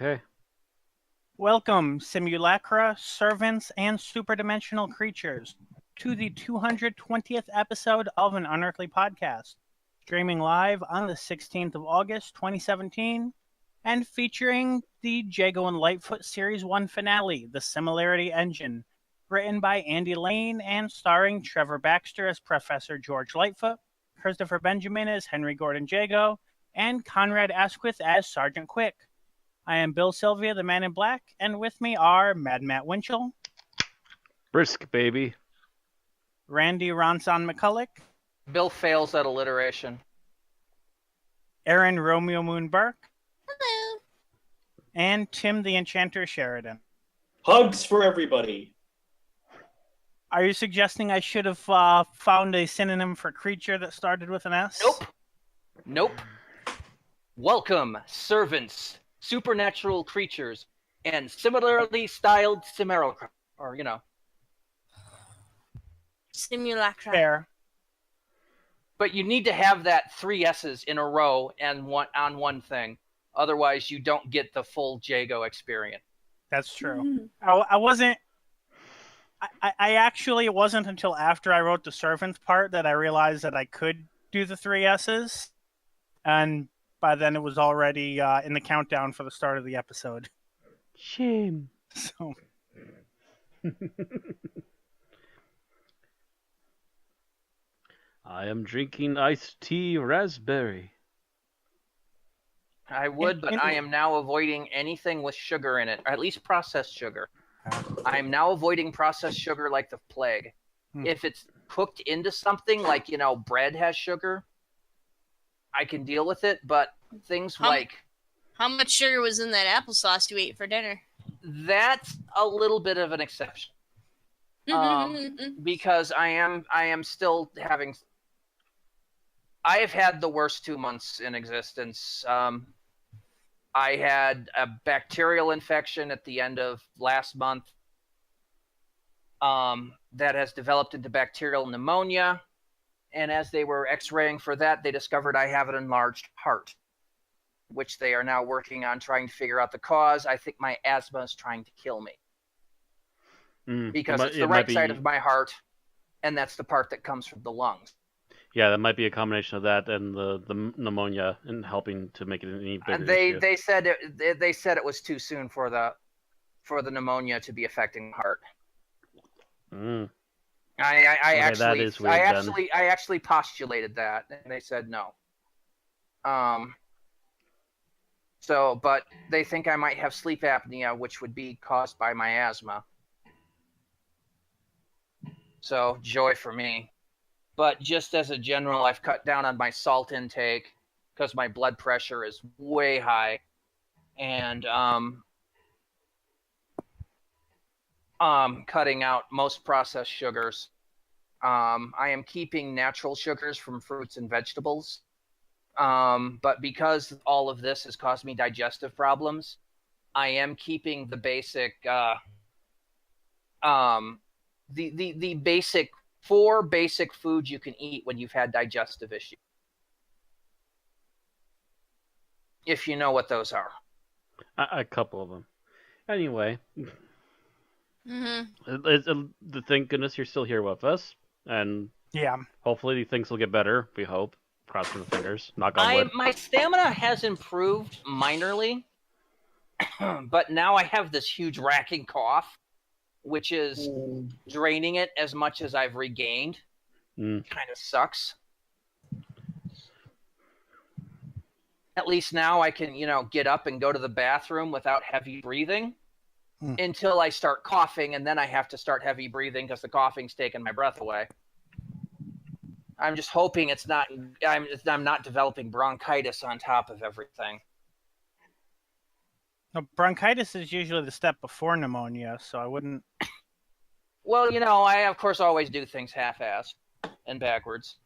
Okay. Welcome, simulacra, servants, and superdimensional creatures, to the 220th episode of an Unearthly podcast, streaming live on the 16th of August, 2017, and featuring the Jago Litefoot Series 1 finale, The Similarity Engine, written by Andy Lane and starring Trevor Baxter as Professor George Litefoot, Christopher Benjamin as Henry Gordon Jago, and Conrad Asquith as Sergeant Quick. I am Bill Sylvia, the Man in Black, and with me are Mad Matt Winchell, Brisk, baby. Randy Ronson McCulloch, Bill fails at alliteration. Aaron Romeo Moon Burke, Hello. and Tim the Enchanter Sheridan. Hugs for everybody. Are you suggesting I should have found a synonym for creature that started with an S? Nope. Welcome, servants, supernatural creatures, and similarly styled simulacra, or Simulacra. Fair. But you need to have that 3 S's in a row and on one thing. Otherwise, you don't get the full Jago experience. That's true. Mm-hmm. I wasn't... I actually, it wasn't until after I wrote the servants part that I realized that I could do the 3 S's. And by then it was already in the countdown for the start of the episode. Shame. So... I am drinking iced tea raspberry. I would, but I am now avoiding anything with sugar in it, or at least processed sugar. I am now avoiding processed sugar like the plague. If it's cooked into something, like, bread has sugar, I can deal with it, but things like... How much sugar was in that applesauce you ate for dinner? That's a little bit of an exception. Because I am still having... I have had the worst 2 months in existence. I had a bacterial infection at the end of last month that has developed into bacterial pneumonia. And as they were x-raying for that, they discovered I have an enlarged heart, which they are now working on trying to figure out the cause. I think my asthma is trying to kill me. Because it's the right side of my heart, and that's the part that comes from the lungs. Yeah, that might be a combination of that and the pneumonia and helping to make it an even bigger issue. They said it was too soon for the pneumonia to be affecting the heart. I actually postulated that, and they said no. But they think I might have sleep apnea, which would be caused by my asthma. So joy for me. But just as a general, I've cut down on my salt intake because my blood pressure is way high. And cutting out most processed sugars. I am keeping natural sugars from fruits and vegetables. But because all of this has caused me digestive problems, I am keeping the basic the basic 4 basic foods you can eat when you've had digestive issues. If you know what those are. A couple of them. Anyway. Thank goodness you're still here with us. And yeah, hopefully things will get better, we hope. Crossing the fingers. Knock on wood. My stamina has improved minorly. But now I have this huge racking cough, which is draining it as much as I've regained. Kind of sucks. At least now I can, get up and go to the bathroom without heavy breathing until I start coughing, and then I have to start heavy breathing because the coughing's taking my breath away. I'm just hoping I'm not developing bronchitis on top of everything. No, bronchitis is usually the step before pneumonia, so I wouldn't... Well, I, of course, always do things half-assed and backwards.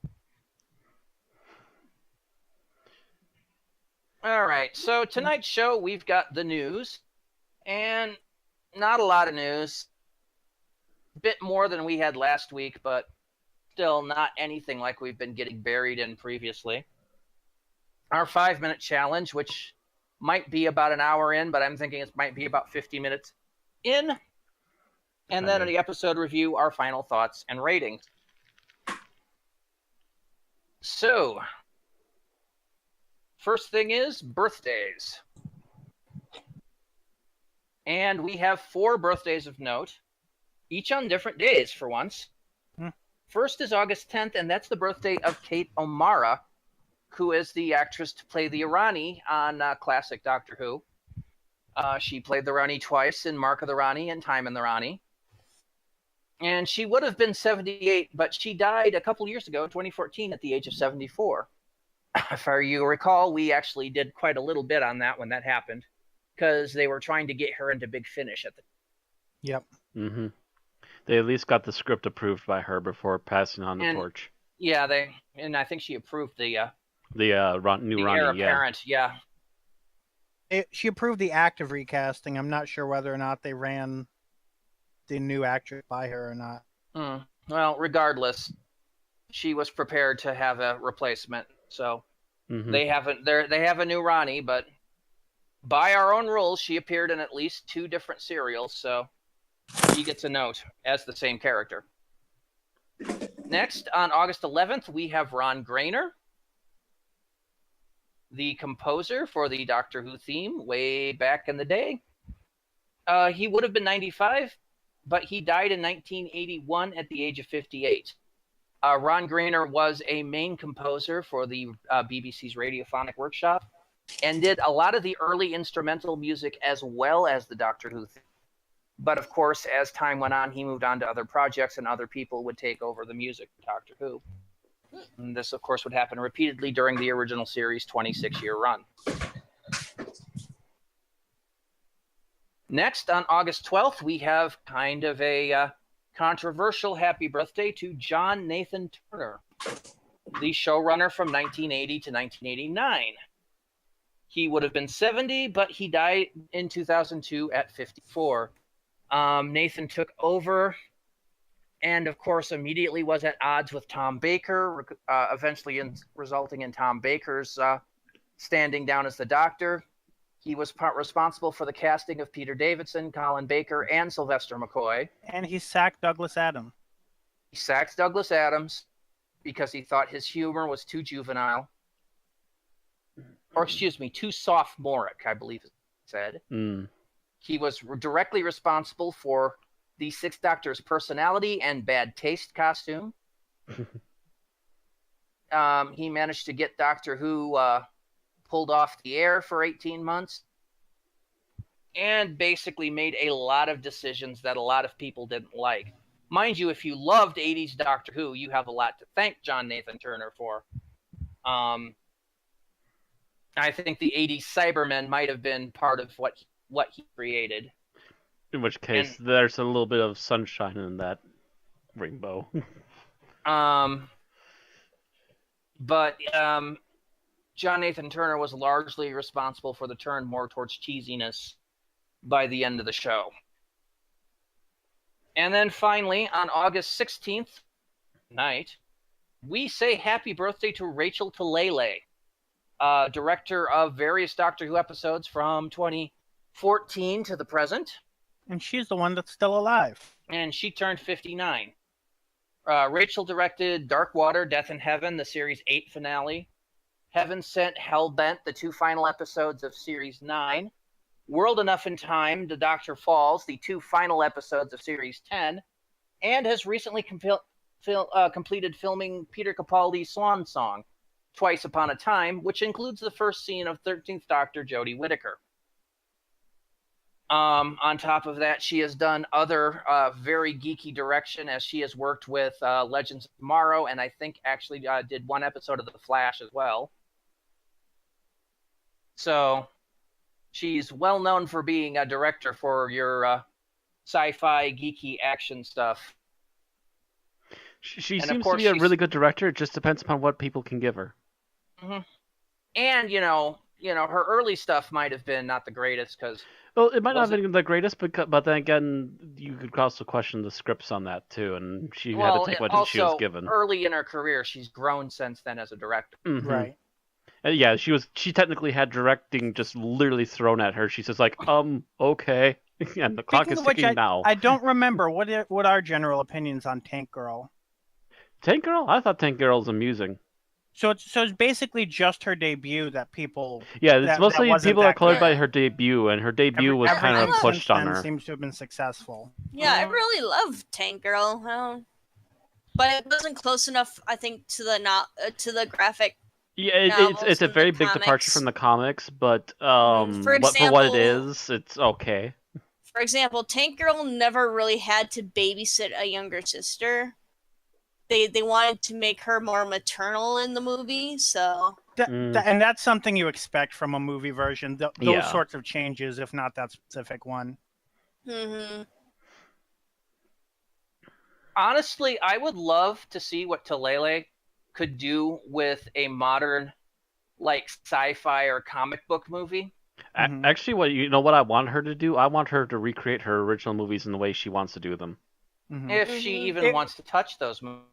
All right, so tonight's show, we've got the news, and not a lot of news. A bit more than we had last week, but still not anything like we've been getting buried in previously. Our 5-minute challenge, which might be about an hour in, but I'm thinking it might be about 50 minutes in. And then in the episode review, our final thoughts and ratings. So, first thing is birthdays. And we have 4 birthdays of note, each on different days for once. First is August 10th, and that's the birthday of Kate O'Mara, who is the actress to play the Irani on classic Doctor Who. She played the Rani twice in Mark of the Rani and Time in the Rani. And she would have been 78, but she died a couple years ago, 2014, at the age of 74. If you recall, we actually did quite a little bit on that when that happened, because they were trying to get her into Big Finish at the. Yep. Mm-hmm. They at least got the script approved by her before passing on the torch. Yeah, I think she approved the new Ronnie, heir apparent, yeah. She approved the active recasting. I'm not sure whether or not they ran the new actress by her or not. Well, regardless, she was prepared to have a replacement. So they have a new Ronnie, but by our own rules, she appeared in at least 2 different serials, so she gets a note as the same character. Next, on August 11th, we have Ron Grainer, the composer for the Doctor Who theme way back in the day. He would have been 95, but he died in 1981 at the age of 58. Ron Grainer was a main composer for the BBC's Radiophonic Workshop and did a lot of the early instrumental music as well as the Doctor Who theme. But of course, as time went on, he moved on to other projects and other people would take over the music for Doctor Who. And this, of course, would happen repeatedly during the original series' 26-year run. Next, on August 12th, we have kind of a controversial happy birthday to John Nathan Turner, the showrunner from 1980 to 1989. He would have been 70, but he died in 2002 at 54. Nathan took over and, of course, immediately was at odds with Tom Baker, eventually resulting in Tom Baker's standing down as the Doctor. He was responsible for the casting of Peter Davison, Colin Baker, and Sylvester McCoy. And he sacked Douglas Adams. He sacked Douglas Adams because he thought his humor was too juvenile. Or, excuse me, too sophomoric, I believe it said. He was directly responsible for the Sixth Doctor's personality and bad taste costume. He managed to get Doctor Who pulled off the air for 18 months and basically made a lot of decisions that a lot of people didn't like. Mind you, if you loved 80s Doctor Who, you have a lot to thank John Nathan Turner for. I think the 80s Cybermen might have been part of what he created. In which case, there's a little bit of sunshine in that rainbow. But John Nathan Turner was largely responsible for the turn more towards cheesiness by the end of the show. And then finally, on August 16th night, we say happy birthday to Rachel Talalay, director of various Doctor Who episodes from 2014 to the present. And she's the one that's still alive. And she turned 59. Rachel directed Dark Water, Death in Heaven, the Series 8 finale, Heaven Sent, Hellbent, the 2 final episodes of Series 9, World Enough in Time, The Doctor Falls, the 2 final episodes of Series 10, and has recently completed filming Peter Capaldi's Swan Song, Twice Upon a Time, which includes the first scene of 13th Doctor Jodie Whittaker. On top of that, she has done other very geeky direction, as she has worked with Legends of Tomorrow, and I think actually did 1 episode of The Flash as well. So she's well known for being a director for your sci-fi geeky action stuff. She seems to be a really good director. It just depends upon what people can give her. Mm-hmm. And her early stuff might have been not the greatest because. Well, it might not have been the greatest, but then again, you could also question the scripts on that too, and she had to take what she was given. Early in her career, she's grown since then as a director. Mm-hmm. Right. Yeah, she technically had directing just literally thrown at her. She's just like, okay. And the clock is ticking now. I don't remember what our general opinions on Tank Girl. Tank Girl? I thought Tank Girl was amusing. So it's basically just her debut that people. Yeah, it's mostly people are colored by good. her debut, and her debut was kind of Everything pushed since on then her. seems to have been successful. Yeah, I really love Tank Girl. But it wasn't close enough, I think, to the graphic. Yeah, it's a very big departure from the comics, but For what it example- is, it's okay. For example, Tank Girl never really had to babysit a younger sister. They wanted to make her more maternal in the movie, so And that's something you expect from a movie version. Those sorts of changes, if not that specific one. Honestly, I would love to see what Talele could do with a modern, like, sci-fi or comic book movie. Actually, what I want her to do? I want her to recreate her original movies in the way she wants to do them. If she even wants to touch those movies.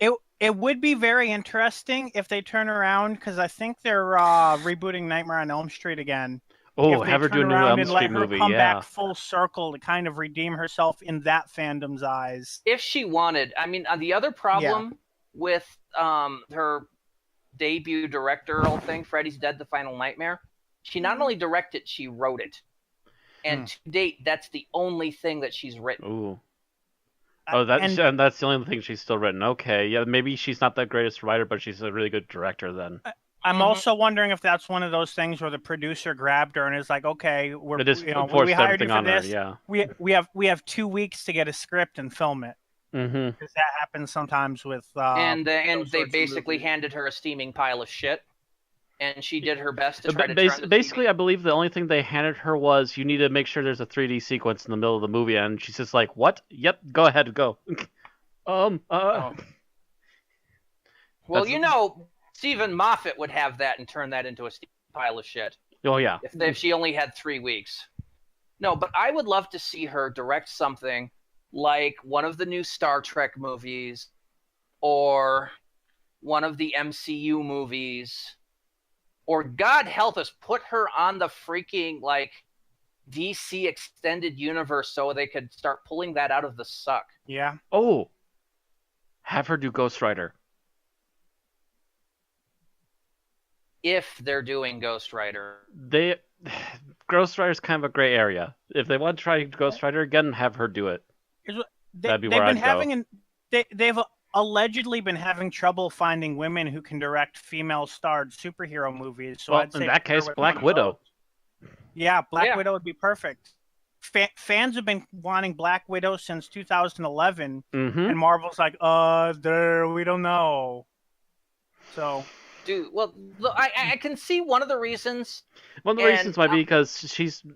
It would be very interesting if they turn around, because I think they're rebooting Nightmare on Elm Street again. Oh, have her do a new Elm Street movie, let her come back full circle to kind of redeem herself in that fandom's eyes. If she wanted. I mean, the other problem with her debut directorial thing, Freddy's Dead, The Final Nightmare, she not only directed, she wrote it. And to date, that's the only thing that she's written. Ooh. Oh, and that's the only thing she's still written. Okay, yeah, maybe she's not the greatest writer, but she's a really good director then. I'm also wondering if that's one of those things where the producer grabbed her and is like, "Okay, we hired you for this. We have 2 weeks to get a script and film it." Because that happens sometimes with. And they basically handed her a steaming pile of shit, and she did her best to try to. Basically, I believe the only thing they handed her was you need to make sure there's a 3D sequence in the middle of the movie, and she's just like, "What? Yep, go ahead, go." Well, Stephen Moffat would have that and turn that into a pile of shit. Oh, yeah. If she only had 3 weeks. No, but I would love to see her direct something like one of the new Star Trek movies or one of the MCU movies. Or, God help us, put her on the freaking, like, DC Extended Universe so they could start pulling that out of the suck. Yeah. Oh. Have her do Ghost Rider. If they're doing Ghost Rider. Ghost Rider's kind of a gray area. If they want to try Ghost Rider again, have her do it. That'd be where I'd go. They've allegedly been having trouble finding women who can direct female-starred superhero movies. So I'd say in that case, Black Widow. Yeah, Black Widow would be perfect. Fans have been wanting Black Widow since 2011, and Marvel's like, we don't know. So, dude, well, I can see one of the reasons. One of the reasons might be because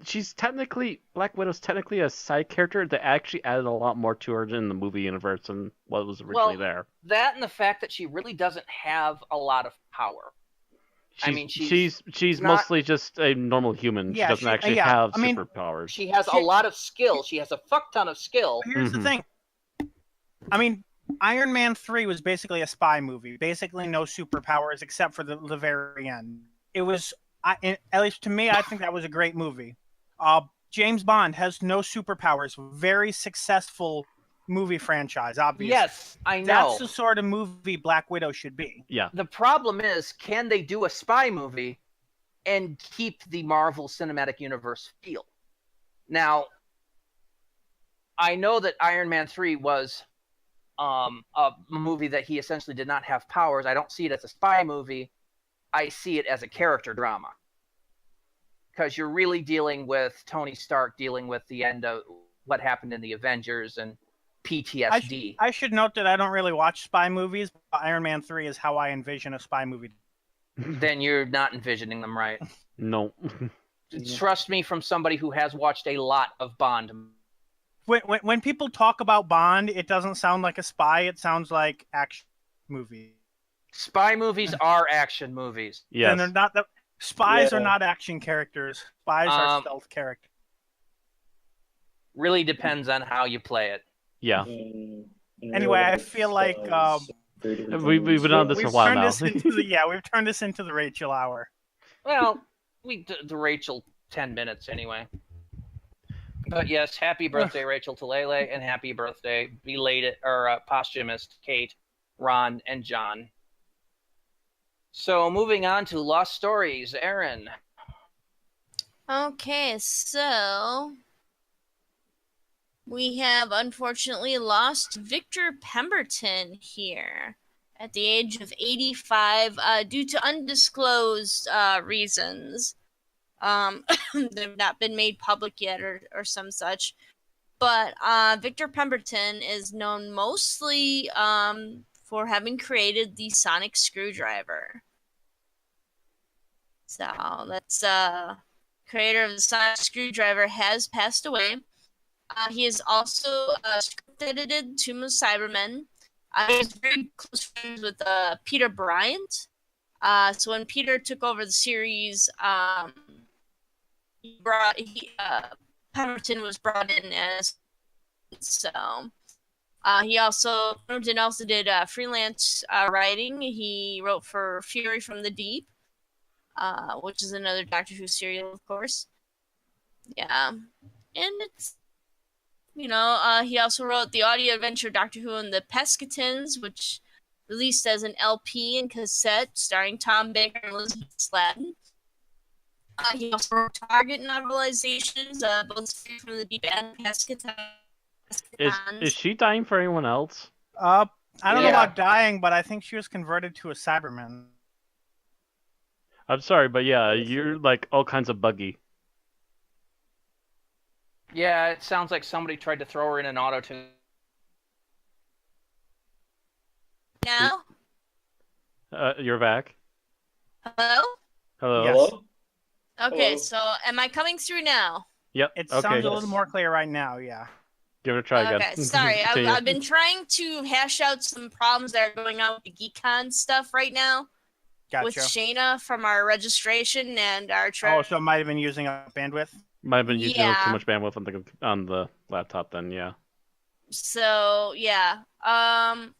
she's technically Black Widow's technically a side character that actually added a lot more to her in the movie universe than what was originally there. That and the fact that she really doesn't have a lot of power. She's mostly just a normal human. Yeah, she doesn't actually have superpowers. She has a lot of skill. She has a fuck ton of skill. Here's the thing. I mean, Iron Man 3 was basically a spy movie. Basically no superpowers except for the very end. It was, at least to me, I think that was a great movie. James Bond has no superpowers. Very successful movie franchise, obviously. Yes, I know. That's the sort of movie Black Widow should be. Yeah. The problem is, can they do a spy movie and keep the Marvel Cinematic Universe feel? Now, I know that Iron Man 3 was a movie that he essentially did not have powers. I don't see it as a spy movie. I see it as a character drama. Because you're really dealing with Tony Stark dealing with the end of what happened in the Avengers and PTSD. I should note that I don't really watch spy movies, but Iron Man 3 is how I envision a spy movie. Then you're not envisioning them right. No. Trust me from somebody who has watched a lot of Bond. When people talk about Bond, it doesn't sound like a spy. It sounds like action movie. Spy movies are action movies. Yes. And they're not spies are not action characters. Spies are stealth characters. Really depends on how you play it. Yeah. Anyway, I feel like we've been on this for a while now. we've turned this into the Rachel hour. Well, the Rachel 10 minutes anyway. But yes, happy birthday, Rachel Talele, and happy birthday, belated or posthumous Kate, Ron, and John. So moving on to Lost Stories, Aaron. Okay, so we have unfortunately lost Victor Pemberton here at the age of 85 due to undisclosed reasons. They've not been made public yet or some such. But Victor Pemberton is known mostly for having created the sonic screwdriver. So that's creator of the sonic screwdriver has passed away. He is also script edited Tomb of Cybermen. He was very close friends with Peter Bryant. So when Peter took over the series, Pemberton was brought in as Pemberton also did freelance writing. He wrote for Fury from the Deep, which is another Doctor Who serial, of course. Yeah, and it's he also wrote the audio adventure Doctor Who and the Pescatins, which released as an LP and cassette starring Tom Baker and Elizabeth Sladen. He also wrote Target novelizations, both Fury from the Deep and Pescatins. Is she dying for anyone else? I don't know about dying, but I think she was converted to a Cyberman. I'm sorry, but yeah, you're like all kinds of buggy. Yeah, it sounds like somebody tried to throw her in an auto-tune. Now? You're back. Hello? Hello? Yes. Hello? Okay, Hello? so am I coming through now? Yep. It okay. sounds a little more clear right now, yeah. Give it a try again. Okay, sorry. I've been trying to hash out some problems that are going on with the GeekCon stuff right now with Gotcha. Shayna from our registration and our Oh, so it might have been using up bandwidth? Might have been using Yeah. too much bandwidth on the laptop then, yeah. So, yeah.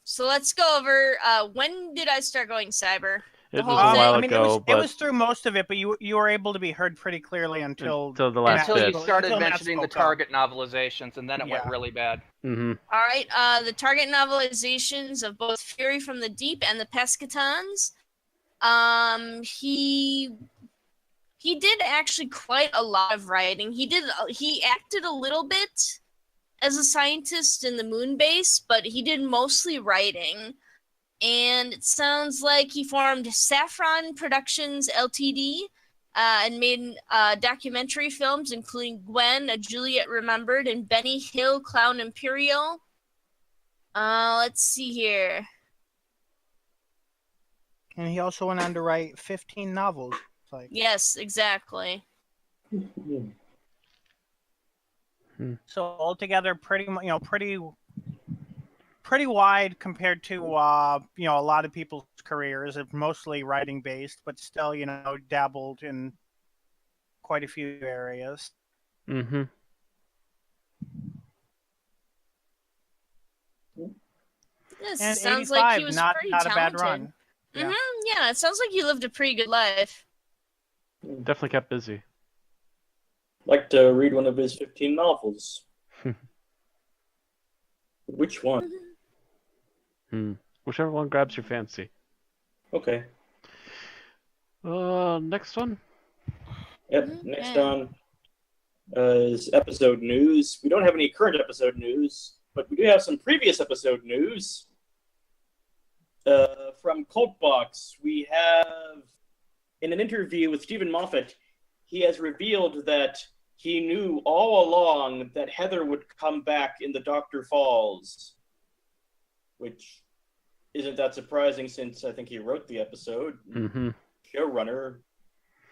So let's go over, when did I start going cyber? It whole was a thing. while I mean, ago, it was through most of it, but you were able to be heard pretty clearly until the last Until bit. you started Until Matt mentioning the spoke up. Target novelizations, and then it went Yeah. really bad. Mm-hmm. All right, the Target novelizations of both Fury from the Deep and the Pescatons. He did actually quite a lot of writing. He acted a little bit as a scientist in the moon base, but he did mostly writing. And it sounds like he formed Saffron Productions Ltd. And made documentary films, including Gwen, A Juliet Remembered, and Benny Hill, Clown Imperial. Let's see here. And he also went on to write 15 novels. Yes, exactly. So altogether, pretty wide compared to a lot of people's careers. It's mostly writing based, but still dabbled in quite a few areas. Mm-hmm. Yes, And sounds 85, like he was not pretty a talented. bad run. Yeah. Yeah, it sounds like he lived a pretty good life. Definitely kept busy. Like to read one of his 15 novels. Which one? Whichever one grabs your fancy. Okay. Next one? Yep, next on is episode news. We don't have any current episode news, but we do have some previous episode news. From Cultbox, we have, in an interview with Stephen Moffat, he has revealed that he knew all along that Heather would come back in the Dr. Falls, which isn't that surprising since I think he wrote the episode, showrunner,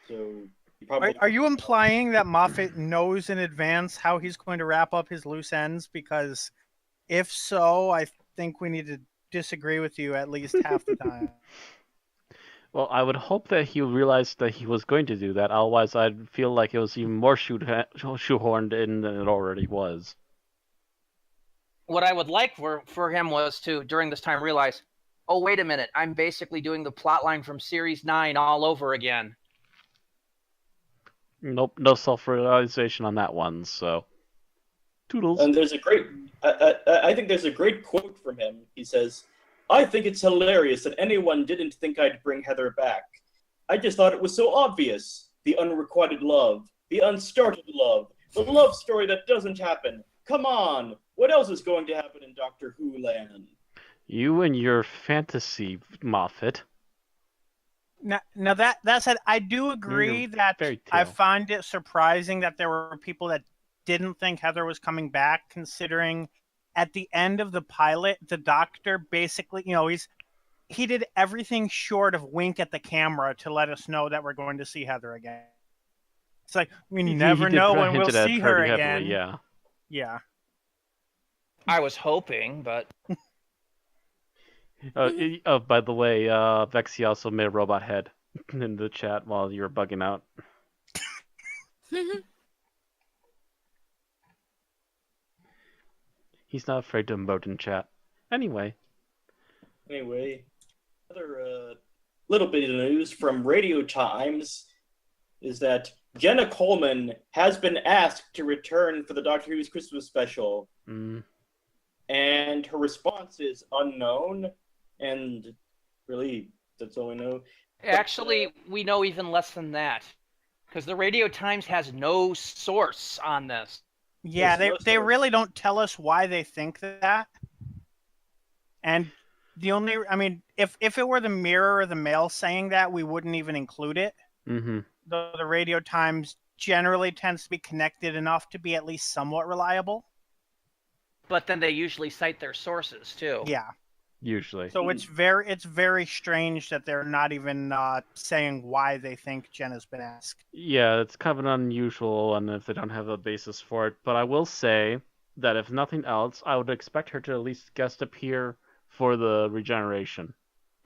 so he probably... Are you implying that Moffat knows in advance how he's going to wrap up his loose ends? Because if so, I think we need to disagree with you at least half the time. Well, I would hope that he realized that he was going to do that. Otherwise, I'd feel like it was even more shoehorned in than it already was. What I would like for him was to, during this time, realize, oh, wait a minute, I'm basically doing the plotline from Series 9 all over again. Nope, no self-realization on that one. So, toodles. And there's a great, I think there's a great quote from him. He says, "I think it's hilarious that anyone didn't think I'd bring Heather back. I just thought it was so obvious. The unrequited love, the unstarted love, the love story that doesn't happen. Come on, what else is going to happen in Doctor Who land?" You and your fantasy, Moffat. Now that said, I do agree that fairy I tale. find it surprising that there were people that didn't think Heather was coming back, considering at the end of the pilot, the Doctor basically, he did everything short of wink at the camera to let us know that we're going to see Heather again. It's like, we never know when we'll see her again. Yeah. Yeah. I was hoping, but By the way, Vexy also made a robot head in the chat while you were bugging out. He's not afraid to emote in chat. Anyway, Another little bit of news from Radio Times is that Jenna Coleman has been asked to return for the Doctor Who's Christmas special, and her response is unknown, and really, that's all we know. actually, we know even less than that. Because the Radio Times has no source on this. Yeah, There's no they source. really don't tell us why they think that. And the only, if it were the Mirror or the Mail saying that, we wouldn't even include it. mm-hmm. The Radio Times generally tends to be connected enough to be at least somewhat reliable. But then they usually cite their sources, too. Yeah. Usually. So it's very strange that they're not even saying why they think Jenna's been asked. Yeah, it's kind of an unusual one if they don't have a basis for it. But I will say that if nothing else, I would expect her to at least guest appear for the regeneration.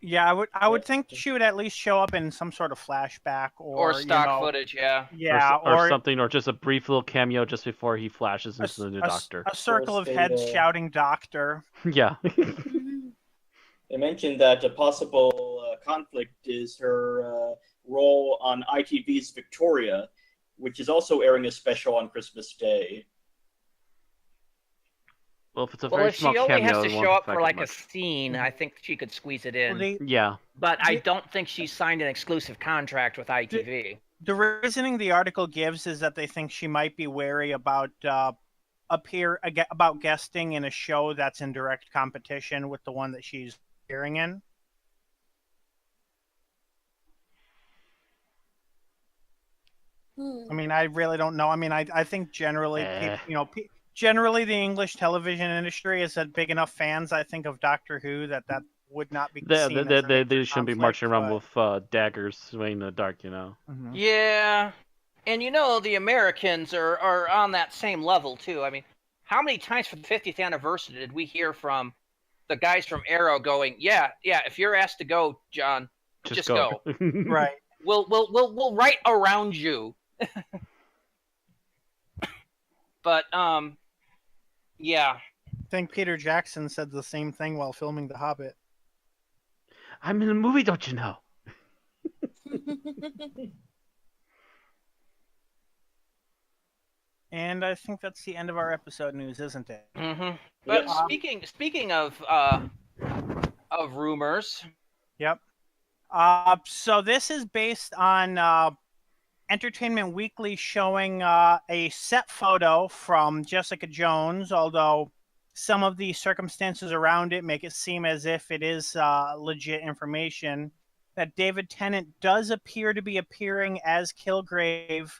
Yeah, I would think she would at least show up in some sort of flashback Or stock footage, yeah. Yeah, or something, or just a brief little cameo just before he flashes into the new Doctor. A circle of heads shouting "Doctor." Yeah. They mentioned that a possible conflict is her role on ITV's Victoria, which is also airing a special on Christmas Day. Well, if it's a very if small she only cameo, has to it won't show up affect for it like a much. scene, I think she could squeeze it in. Yeah. But I don't think she's signed an exclusive contract with ITV. The reasoning the article gives is that they think she might be wary about guesting in a show that's in direct competition with the one that she's appearing in. I really don't know. I think generally, generally the English television industry is big enough fans, I think, of Doctor Who that would not be seen as a they shouldn't be marching around with daggers swinging in the dark, Mm-hmm. Yeah. And the Americans are on that same level, too. How many times for the 50th anniversary did we hear from the guys from Arrow going, yeah, if you're asked to go, John, just go. Right. We'll write around you. But, yeah. I think Peter Jackson said the same thing while filming The Hobbit. I'm in a movie, don't you know? And I think that's the end of our episode news, isn't it? Mm-hmm. But speaking of rumors. Yep. So this is based on Entertainment Weekly showing a set photo from Jessica Jones, although some of the circumstances around it make it seem as if it is legit information, that David Tennant does appear to be appearing as Kilgrave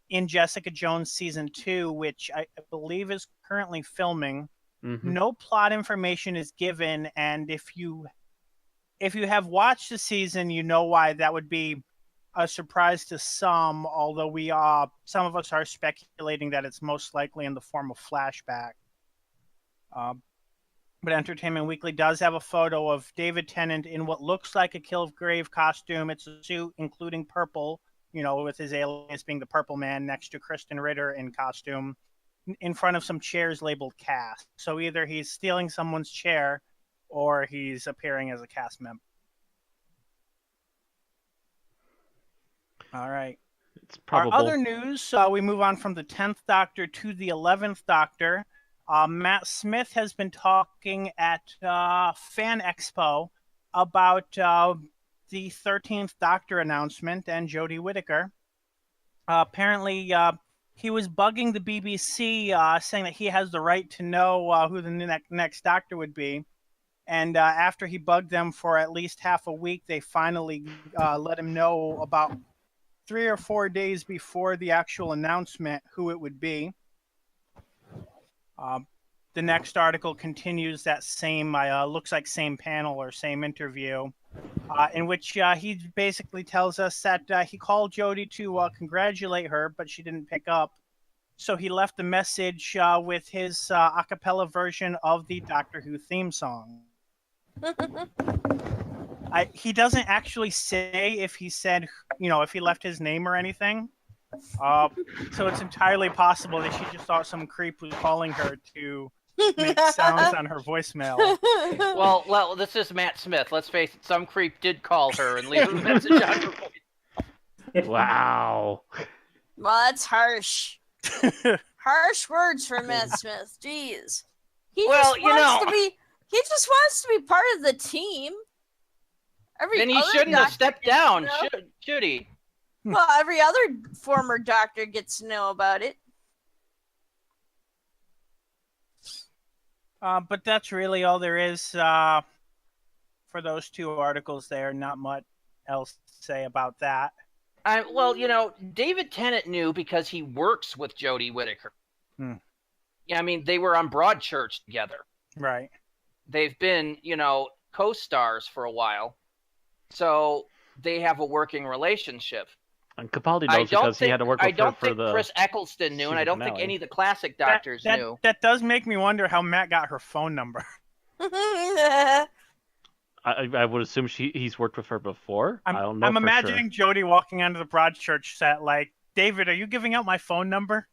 in Jessica Jones Season 2, which I believe is currently filming. Mm-hmm. No plot information is given, and if you have watched the season, you know why that would be a surprise to some, although some of us are speculating that it's most likely in the form of flashback. But Entertainment Weekly does have a photo of David Tennant in what looks like a Kilgrave costume. It's a suit including purple, with his alias being the Purple Man, next to Kristen Ritter in costume, in front of some chairs labeled cast. So either he's stealing someone's chair or he's appearing as a cast member. All right. It's probable. Our other news, we move on from the 10th Doctor to the 11th Doctor. Matt Smith has been talking at Fan Expo about the 13th Doctor announcement and Jodie Whittaker. Apparently, he was bugging the BBC, saying that he has the right to know who the next Doctor would be. And after he bugged them for at least half a week, they finally let him know about 3 or 4 days before the actual announcement who it would be. The next article continues that same, looks like same panel or same interview, in which he basically tells us that he called Jodie to congratulate her, but she didn't pick up. So he left a message with his a cappella version of the Doctor Who theme song. He doesn't actually say if he said, if he left his name or anything. So it's entirely possible that she just thought some creep was calling her to make sounds on her voicemail. Well, this is Matt Smith. Let's face it, some creep did call her and leave a message on her voice. Wow. Well, that's harsh. Harsh words from Matt Smith. Jeez. He just wants to be part of the team. Then he shouldn't have stepped down, should he? Well, every other former Doctor gets to know about it. But that's really all there is for those 2 articles there. Not much else to say about that. David Tennant knew because he works with Jodie Whittaker. Yeah, I mean, they were on Broadchurch together. Right. They've been, co-stars for a while. So they have a working relationship. And Capaldi knows because he had to work with her for the... I don't think Chris Eccleston knew, and I don't think any of the classic Doctors knew. That does make me wonder how Matt got her phone number. I would assume he's worked with her before. I don't know. I'm imagining Jodie walking onto the Broadchurch set like, David, are you giving out my phone number?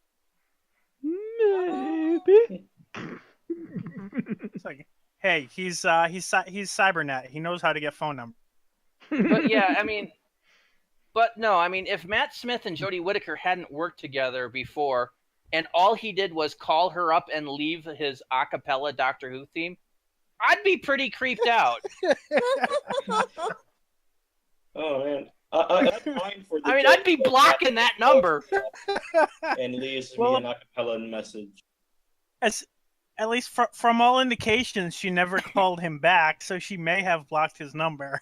Maybe. It's like, hey, he's Cybernet. He knows how to get phone numbers. But yeah, if Matt Smith and Jodie Whittaker hadn't worked together before, and all he did was call her up and leave his a cappella Doctor Who theme, I'd be pretty creeped out. Oh man, I'd mind for the I'd be blocking that number. And leaves me an a cappella message. At least from all indications, she never called him back, so she may have blocked his number.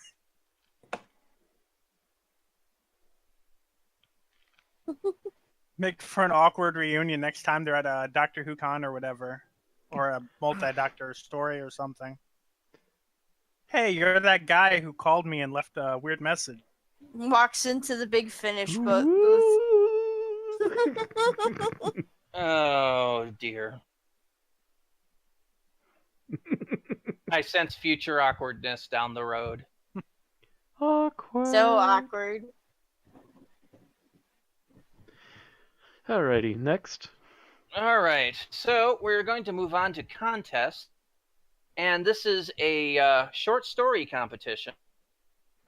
Make for an awkward reunion next time they're at a Doctor Who con or whatever. Or a multi-Doctor story or something. Hey, you're that guy who called me and left a weird message. Walks into the Big Finish booth. Oh, dear. I sense future awkwardness down the road. Awkward. So awkward. Alrighty, next. All right, so we're going to move on to contest, and this is a short story competition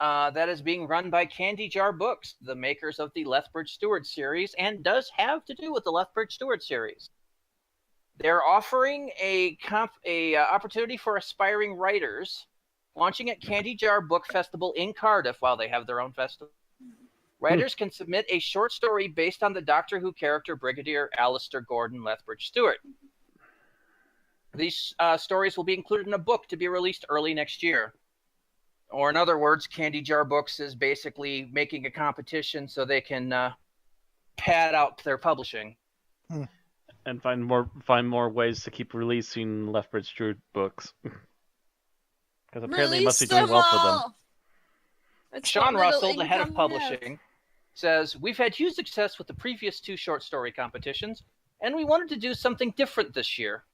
that is being run by Candy Jar Books, the makers of the Lethbridge Stewart series, and does have to do with the Lethbridge Stewart series. They're offering a opportunity for aspiring writers, launching at Candy Jar Book Festival in Cardiff while they have their own festival. Writers can submit a short story based on the Doctor Who character Brigadier Alistair Gordon Lethbridge Stewart. These stories will be included in a book to be released early next year. Or in other words, Candy Jar Books is basically making a competition so they can pad out their publishing. And find more ways to keep releasing Lethbridge Stewart books. Because apparently it must be doing well for them. Sean Russell, the head of publishing, says, "We've had huge success with the previous 2 short story competitions, and we wanted to do something different this year.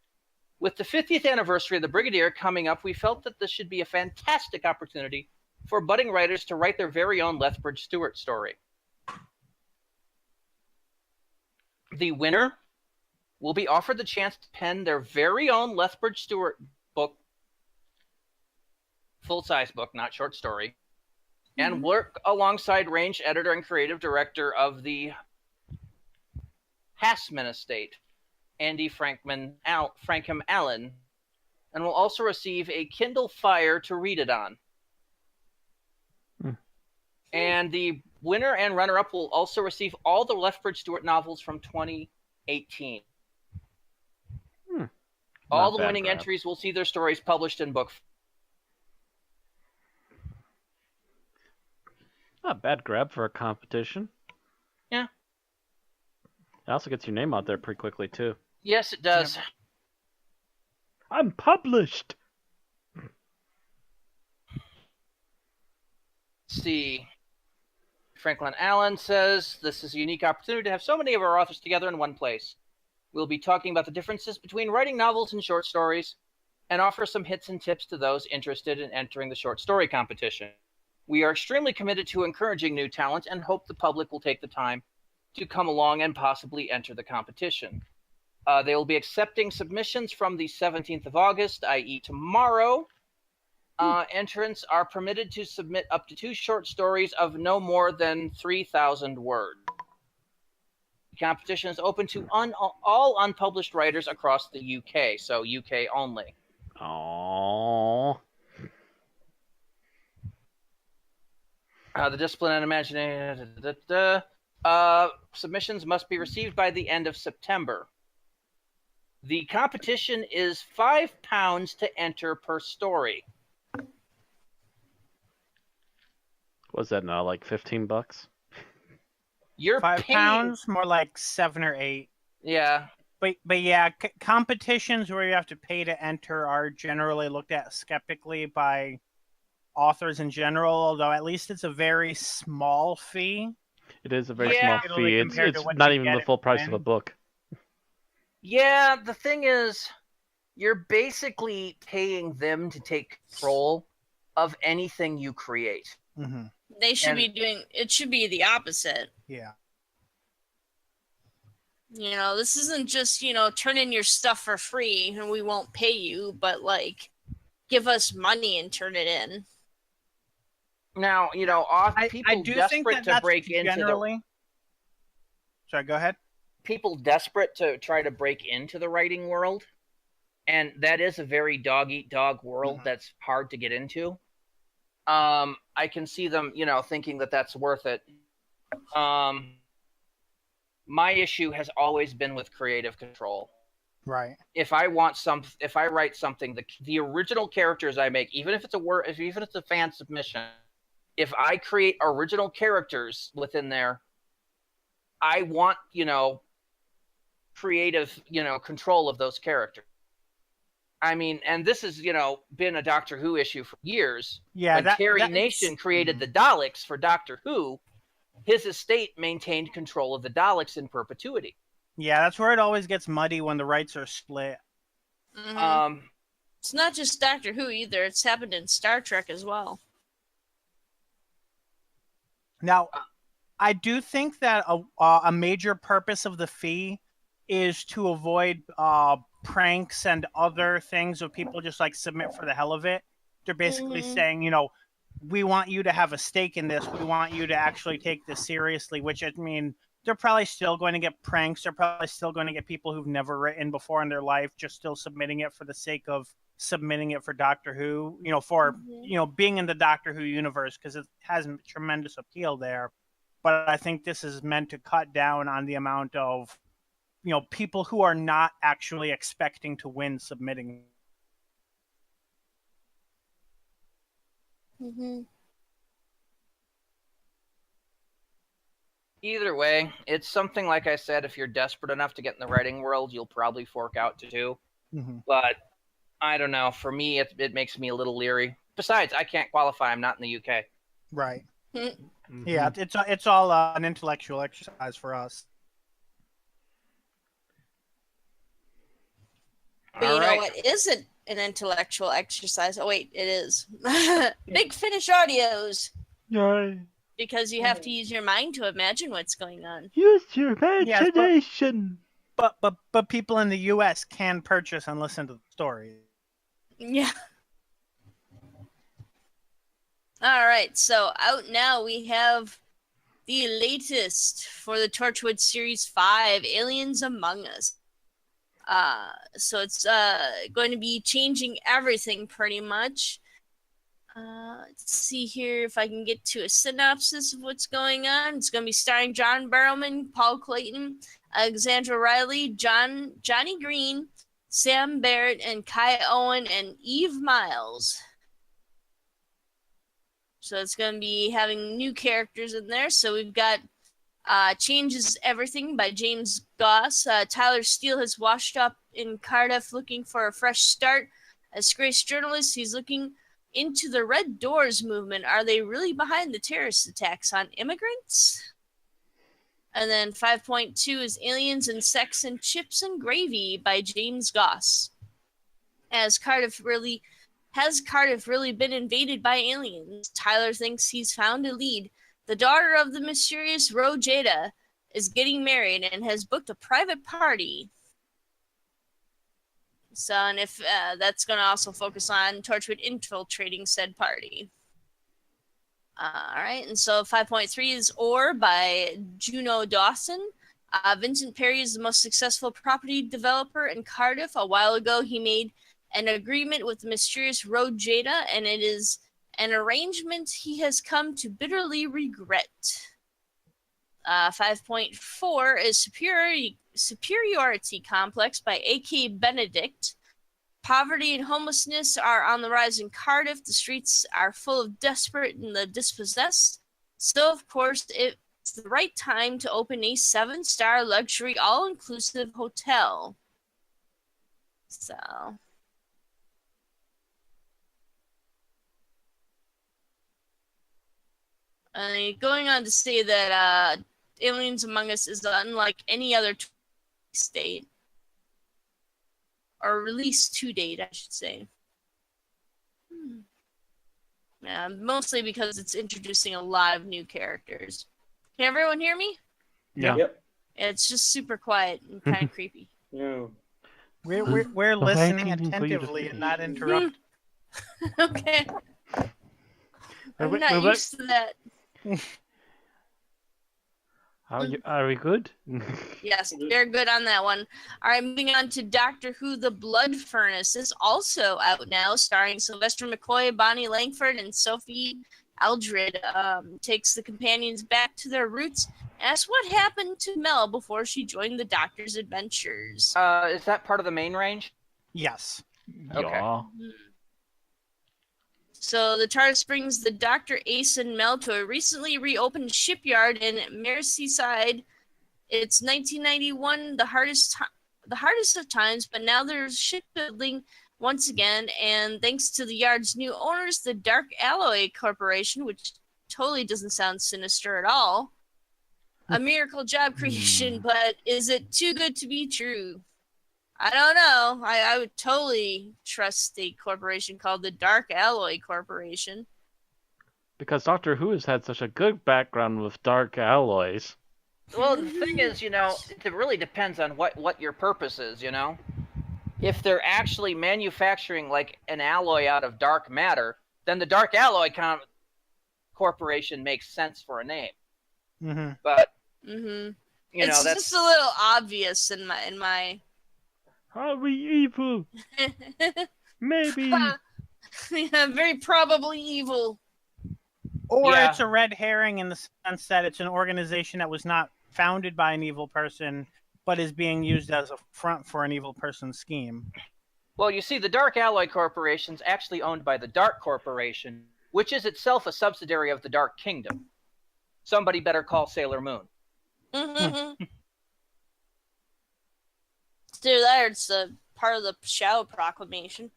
With the 50th anniversary of the Brigadier coming up, we felt that this should be a fantastic opportunity for budding writers to write their very own Lethbridge Stewart story. The winner will be offered the chance to pen their very own Lethbridge Stewart book, full-size book, not short story, and work alongside range editor and creative director of the Hassman Estate, Andy Frankham Allen, and will also receive a Kindle Fire to read it on. And the winner and runner-up will also receive all the Lethbridge Stewart novels from 2018. All the winning entries will see their stories published in book. Not a bad grab for a competition. Yeah. It also gets your name out there pretty quickly, too. Yes, it does. Yep. I'm published! Let's see. Franklin Allen says, this is a unique opportunity to have so many of our authors together in one place. We'll be talking about the differences between writing novels and short stories, and offer some hints and tips to those interested in entering the short story competition. We are extremely committed to encouraging new talent and hope the public will take the time to come along and possibly enter the competition. They will be accepting submissions from the 17th of August, i.e. tomorrow. Entrants are permitted to submit up to 2 short stories of no more than 3,000 words. The competition is open to all unpublished writers across the UK, so UK only. Aww. The discipline and imagination. Submissions must be received by the end of September. The competition is £5 to enter per story. What's that now, like $15? You're £5, more like 7 or 8. Yeah. But yeah, competitions where you have to pay to enter are generally looked at skeptically by authors in general, although at least it's a very small fee. It is a very small fee. It's not even the full price of a book. Yeah, the thing is, you're basically paying them to take control of anything you create. Mm-hmm. They should be doing it. Should be the opposite. Yeah. You know, this isn't just, turn in your stuff for free and we won't pay you, but like, give us money and turn it in. Now, people I do desperate think to break into generally... Sorry, go ahead. People desperate to try to break into the writing world, and that is a very dog-eat-dog world that's hard to get into. I can see them, thinking that that's worth it. My issue has always been with creative control. Right. If I write something, the original characters I make, even if it's a fan submission, if I create original characters within there, I want, creative, control of those characters. I mean, and this has, been a Doctor Who issue for years. Yeah, when Carrie Nation created the Daleks for Doctor Who, his estate maintained control of the Daleks in perpetuity. Yeah, that's where it always gets muddy when the rights are split. Mm-hmm. It's not just Doctor Who either. It's happened in Star Trek as well. Now, I do think that a major purpose of the fee is to avoid pranks and other things of people just like submit for the hell of it. They're basically saying, we want you to have a stake in this. We want you to actually take this seriously, which I mean, they're probably still going to get pranks. They're probably still going to get people who've never written before in their life just still submitting it for the sake of submitting it for Doctor Who, for, being in the Doctor Who universe, because it has tremendous appeal there. But I think this is meant to cut down on the amount of, people who are not actually expecting to win submitting. Mm-hmm. Either way, it's something, like I said, if you're desperate enough to get in the writing world, you'll probably fork out to do. Mm-hmm. But I don't know. For me, it makes me a little leery. Besides, I can't qualify. I'm not in the UK. Right. Mm-hmm. Yeah, it's all an intellectual exercise for us. But what isn't an intellectual exercise? Oh, wait, it is. Big Finish Audios. Yay. Because you have to use your mind to imagine what's going on. Use your imagination. Yes, but people in the U.S. can purchase and listen to the story. Yeah. All right, so out now we have the latest for the Torchwood Series 5, Aliens Among Us. So it's going to be changing everything pretty much. Let's see here if I can get to a synopsis of what's going on. It's going to be starring John Barrowman, Paul Clayton, Alexandra Riley, Johnny Green, Sam Barrett, and Kai Owen, and Eve Miles. So it's going to be having new characters in there. So we've got Changes Everything by James Goss. Tyler Steele has washed up in Cardiff looking for a fresh start. As disgraced journalist, he's looking into the Red Doors movement. Are they really behind the terrorist attacks on immigrants? And then 5.2 is Aliens and Sex and Chips and Gravy by James Goss. Has Cardiff really been invaded by aliens? Tyler thinks he's found a lead. The daughter of the mysterious Rojada is getting married and has booked a private party. So, and if that's going to also focus on Torchwood infiltrating said party. All right, and so 5.3 is Ore by Juno Dawson. Vincent Perry is the most successful property developer in Cardiff. A while ago, he made an agreement with the mysterious Rojada, and it is an arrangement he has come to bitterly regret. 5.4 is Superiority Complex by A.K. Benedict. Poverty and homelessness are on the rise in Cardiff. The streets are full of desperate and the dispossessed. So, of course, it's the right time to open a 7-star luxury all-inclusive hotel. So... going on to say that Aliens Among Us is unlike any other state. Or release to date, I should say. Yeah, mostly because it's introducing a lot of new characters. Can everyone hear me? Yeah. Yep. It's just super quiet and kind of creepy. Yeah. We're listening attentively and not interrupt. Okay. I'm not used to that. Are we good? Yes, they're good on that one. All right, moving on to Doctor Who: The Blood Furnace is also out now, starring Sylvester McCoy, Bonnie Langford, and Sophie Aldred. Takes the companions back to their roots and asks what happened to Mel before she joined the Doctor's adventures. Is that part of the main range? Yes. Okay. Yeah. So the TARDIS brings the Doctor, Ace, and Mel to a recently reopened shipyard in Merseyside. It's 1991, the hardest of times, but now there's shipbuilding once again, and thanks to the yard's new owners, the Dark Alloy Corporation, which totally doesn't sound sinister at all. A miracle job creation, but is it too good to be true? I don't know. I would totally trust a corporation called the Dark Alloy Corporation. Because Doctor Who has had such a good background with dark alloys. Well, the thing is, it really depends on what your purpose is, If they're actually manufacturing like an alloy out of dark matter, then the Dark Alloy Corporation makes sense for a name. Mm-hmm. But it's that's just a little obvious in my. Are we evil? Maybe. Yeah, very probably evil. Or Yeah. it's a red herring in the sense that it's an organization that was not founded by an evil person, but is being used as a front for an evil person's scheme. Well, you see, the Dark Alloy Corporation's actually owned by the Dark Corporation, which is itself a subsidiary of the Dark Kingdom. Somebody better call Sailor Moon. Still there, it's a part of the Shadow Proclamation.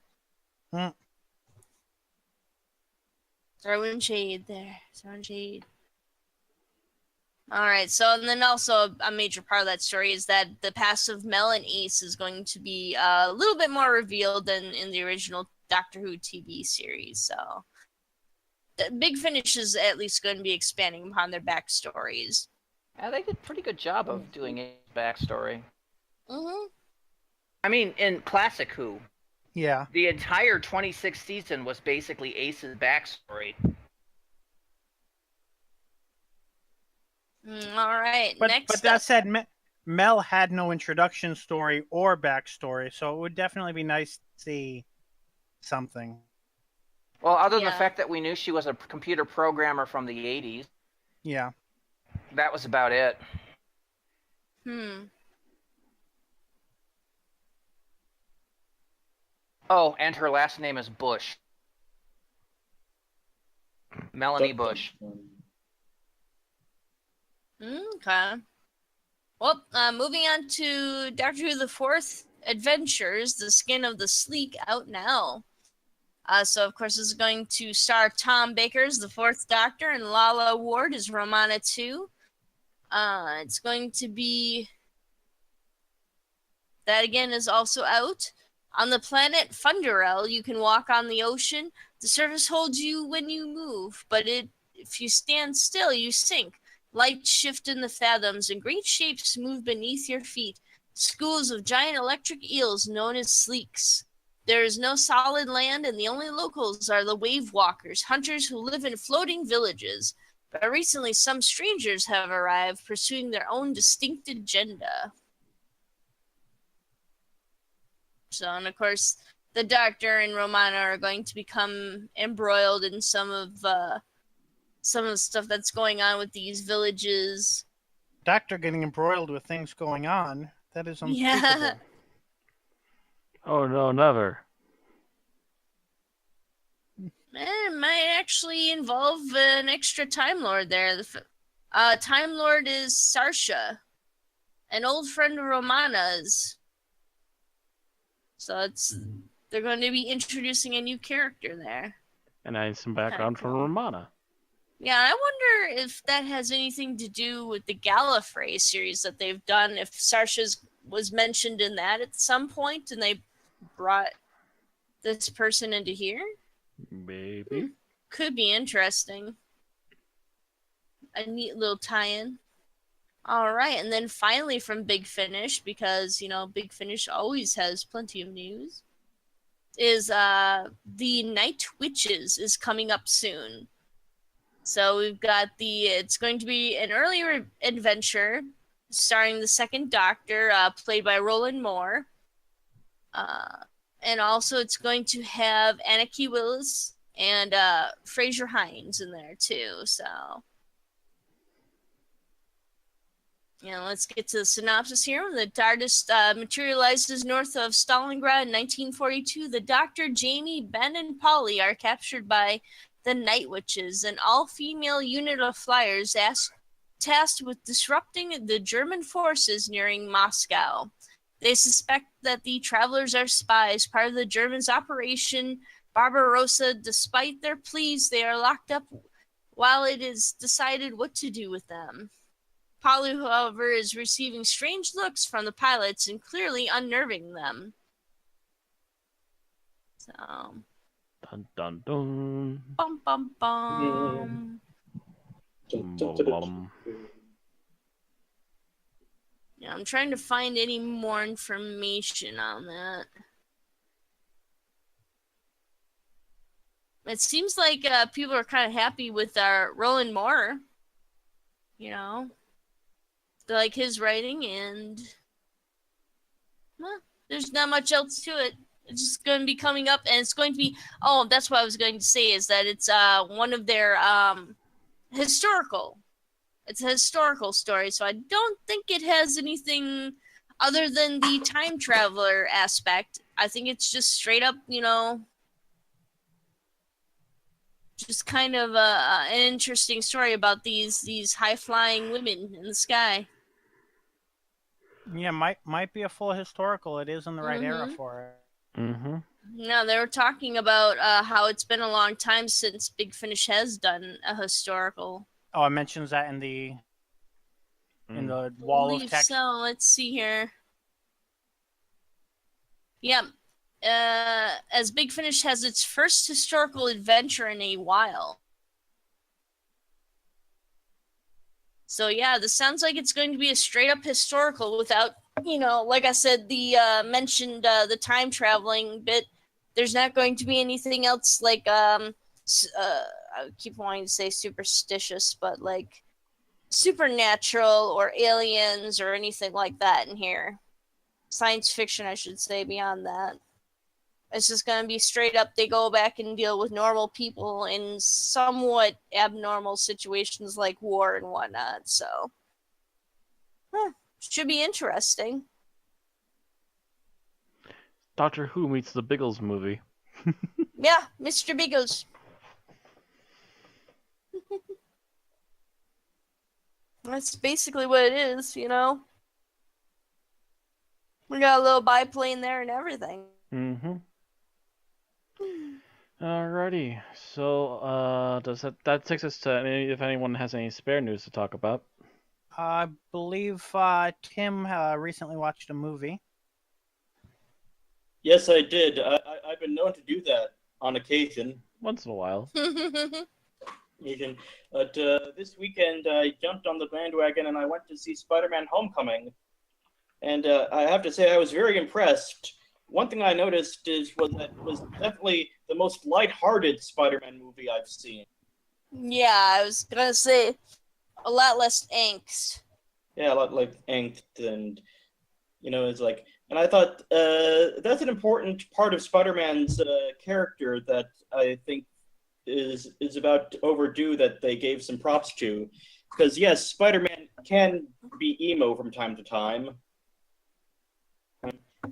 Throwing shade there. Throwing shade. Alright, so and then also a major part of that story is that the past of Mel and Ace is going to be a little bit more revealed than in the original Doctor Who TV series, so Big Finish is at least going to be expanding upon their backstories. Yeah, they did a pretty good job of doing a backstory. Mm-hmm. I mean, in Classic Who, Yeah. the entire 26th season was basically Ace's backstory. right, But next that up. said, Mel had no introduction story or backstory, so it would definitely be nice to see something. Well, other than the Yeah. fact that we knew she was a computer programmer from the 80s, Yeah. that was about it. Oh, and her last name is Bush. Melanie Bush. Okay. Well, moving on to Doctor Who: The Fourth Adventures, The Skin of the Sleek, out now. So, of course, this is going to star Tom Baker as the Fourth Doctor and Lala Ward as Romana 2. It's going to be... That, again, is also out. On the planet Funderel, you can walk on the ocean. The surface holds you when you move, but if you stand still, you sink. Light shift in the fathoms, and great shapes move beneath your feet. Schools of giant electric eels known as sleeks. There is no solid land, and the only locals are the wave walkers, hunters who live in floating villages. But recently, some strangers have arrived, pursuing their own distinct agenda. So, and of course, the Doctor and Romana are going to become embroiled in some of the stuff that's going on with these villages. Doctor getting embroiled with things going on. That is unspeakable. Yeah. Oh no, never. It might actually involve an extra Time Lord there. The Time Lord is Sarsha, an old friend of Romana's. So they're going to be introducing a new character there. And I need some background from Romana. Yeah, I wonder if that has anything to do with the Gallifrey series that they've done. If Sarsha was mentioned in that at some point, and they brought this person into here. Maybe. Could be interesting. A neat little tie-in. All right, and then finally from Big Finish, because, Big Finish always has plenty of news, is the Night Witches is coming up soon. So we've got it's going to be an earlier adventure starring the Second Doctor, played by Roland Moore. And also it's going to have Anarchy Willis and Fraser Hines in there too, so... Yeah, let's get to the synopsis here. When the TARDIS materializes north of Stalingrad in 1942, the Doctor, Jamie, Ben, and Polly are captured by the Night Witches, an all-female unit of flyers tasked with disrupting the German forces nearing Moscow. They suspect that the travelers are spies, part of the Germans' Operation Barbarossa. Despite their pleas, they are locked up while it is decided what to do with them. Polly, however, is receiving strange looks from the pilots and clearly unnerving them. So... Dun dun dun. Bum bum bum. Yeah, I'm trying to find any more information on that. It seems like people are kind of happy with Roland Moore. They like his writing, and there's not much else to it. It's just going to be coming up, and it's going to be... Oh, that's what I was going to say, is that it's one of their historical... It's a historical story, so I don't think it has anything other than the time traveler aspect. I think it's just straight up, just kind of an interesting story about these high-flying women in the sky. Yeah, might be a full historical. It is in the right era for it. Mm-hmm. No, they were talking about how it's been a long time since Big Finish has done a historical. Oh, it mentions that in the wall of text. So let's see here. Yep. As Big Finish has its first historical adventure in a while. So yeah, this sounds like it's going to be a straight up historical without, like I said, the mentioned the time traveling bit. There's not going to be anything else like I keep wanting to say superstitious, but like supernatural or aliens or anything like that in here. Science fiction, I should say, beyond that. It's just going to be straight up, they go back and deal with normal people in somewhat abnormal situations like war and whatnot, so. Should be interesting. Doctor Who meets the Biggles movie. Yeah, Mr. Biggles. That's basically what it is, you know? We got a little biplane there and everything. Mm-hmm. Alrighty. So, that takes us to if anyone has any spare news to talk about. I believe Tim recently watched a movie. Yes, I did. I've been known to do that on occasion. Once in a while. But this weekend, I jumped on the bandwagon and I went to see SpiderMan Homecoming. And I have to say, I was very impressed. One thing I noticed was that it was definitely the most lighthearted Spider-Man movie I've seen. Yeah, I was gonna say a lot less angst. Yeah, a lot like angst, and it's like, and I thought that's an important part of Spider-Man's character that I think is about overdue that they gave some props to, because yes, Spider-Man can be emo from time to time.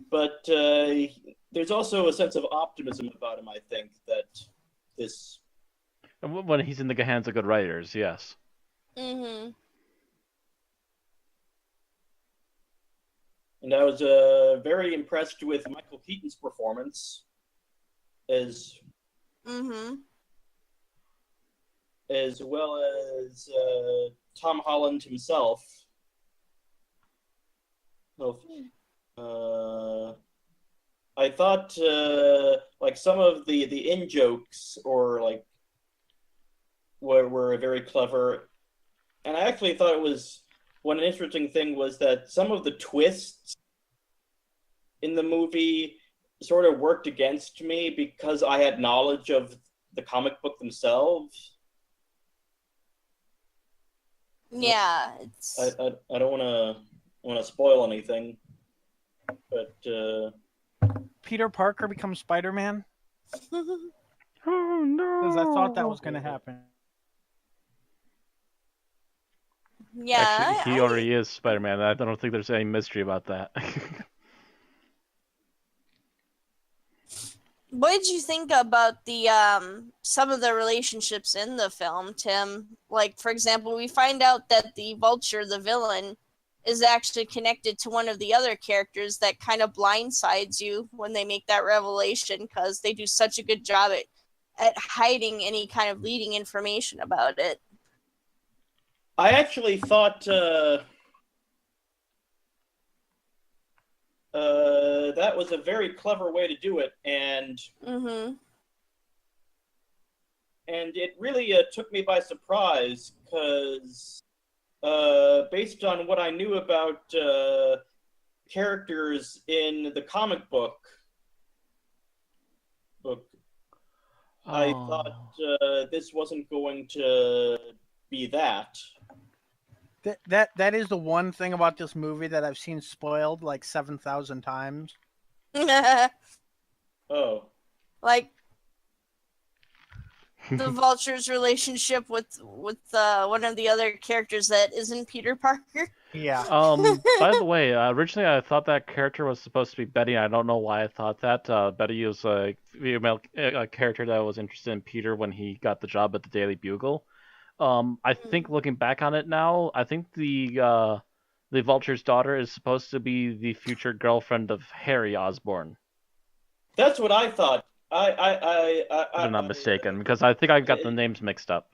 But there's also a sense of optimism about him, I think, that this... When he's in the hands of good writers, yes. Mm-hmm. And I was very impressed with Michael Keaton's performance as... Mm-hmm. As well as Tom Holland himself. I thought like some of the in-jokes or like were very clever, and I actually thought it was one interesting thing was that some of the twists in the movie sort of worked against me because I had knowledge of the comic book themselves. Yeah, it's... I don't want to spoil anything, but Peter Parker becomes Spider-Man? Oh no! Because I thought that was going to happen. Yeah, Actually, he already is Spider-Man. I don't think there's any mystery about that. What did you think about the some of the relationships in the film, Tim? Like, for example, we find out that the Vulture, the villain, is actually connected to one of the other characters that kind of blindsides you when they make that revelation, because they do such a good job at hiding any kind of leading information about it. I actually thought that was a very clever way to do it, and it really took me by surprise, because based on what I knew about characters in the comic book, I thought this wasn't going to be that. That is the one thing about this movie that I've seen spoiled like 7,000 times. Oh. Like the Vulture's relationship with one of the other characters that isn't Peter Parker. Yeah. By the way, originally I thought that character was supposed to be Betty. I don't know why I thought that. Betty was a female character that was interested in Peter when he got the job at the Daily Bugle. I think looking back on it now, I think the Vulture's daughter is supposed to be the future girlfriend of Harry Osborn. That's what I thought. I'm not mistaken, because I think I got the names mixed up.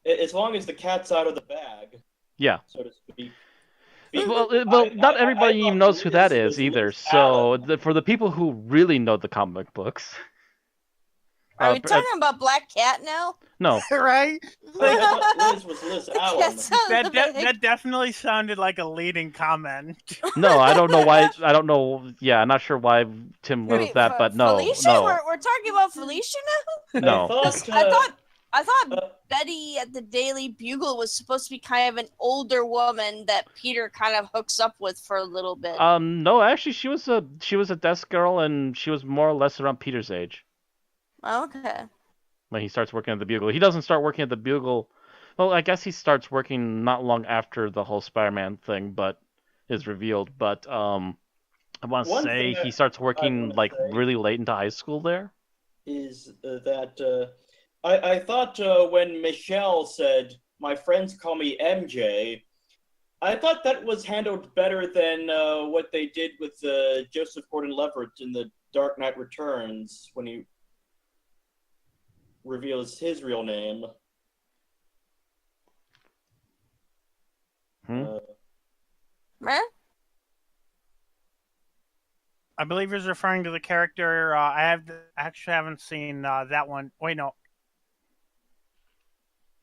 As long as the cat's out of the bag, yeah, so to speak. Well, not everybody even knows who that is either. So for the people who really know the comic books. Are we talking about Black Cat now? No. Right? Liz was Liz Allen. That definitely sounded like a leading comment. No, I don't know why. I don't know. Yeah, I'm not sure why Tim knows that, but no. Felicia? No. We're talking about Felicia now? No. I thought I thought Uh, Betty at the Daily Bugle was supposed to be kind of an older woman that Peter kind of hooks up with for a little bit. No, actually, she was a desk girl, and she was more or less around Peter's age Okay. when he starts working at the Bugle. He doesn't start working at the Bugle. Well, I guess he starts working not long after the whole Spider-Man thing, but is revealed. But I want to One say thing he starts I working want to like say really late into high school there. is that I thought when Michelle said, "My friends call me MJ," I thought that was handled better than what they did with Joseph Gordon-Levitt in The Dark Knight Returns when he reveals his real name. Uh, Meh? I believe he's referring to the character. Actually haven't seen that one. Wait, no.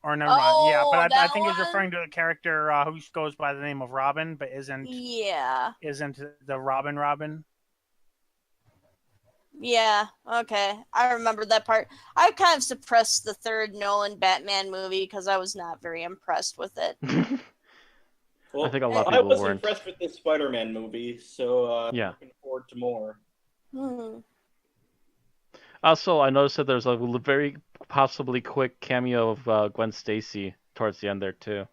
Or never mind. Yeah, but I that think he's one? referring to the character who goes by the name of Robin, but isn't Yeah. the Robin. Yeah, okay. I remember that part. I kind of suppressed the third Nolan Batman movie because I was not very impressed with it. well, I think a lot of I people was weren't. impressed with this Spider-Man movie, so Yeah. looking forward to more. Also, I noticed that there's a very possibly quick cameo of Gwen Stacy towards the end there too.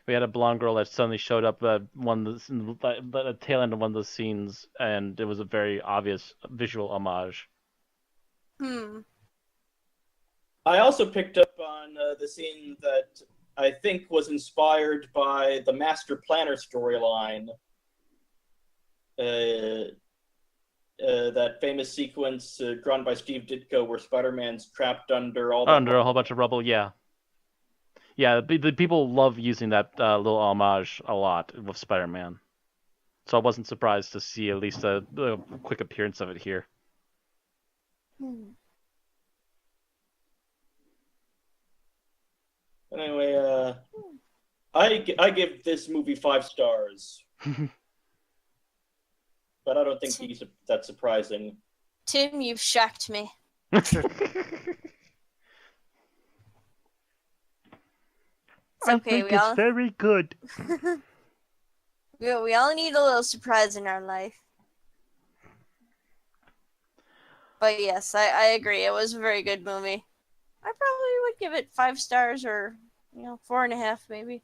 We had a blonde girl that suddenly showed up at the tail end of one of the scenes, and it was a very obvious visual homage. I also picked up on the scene that I think was inspired by the Master Planner storyline. That famous sequence drawn by Steve Ditko where Spider-Man's trapped under all the Under a whole bunch of rubble, yeah. Yeah, the people love using that little homage a lot with Spider-Man. So I wasn't surprised to see at least a quick appearance of it here. Anyway, I give this movie 5 stars. But I don't think he's that surprising. Tim, you've shocked me. It's okay, we all very good. we all need a little surprise in our life. But yes, I agree. It was a very good movie. I probably would give it 5 stars or 4.5 maybe.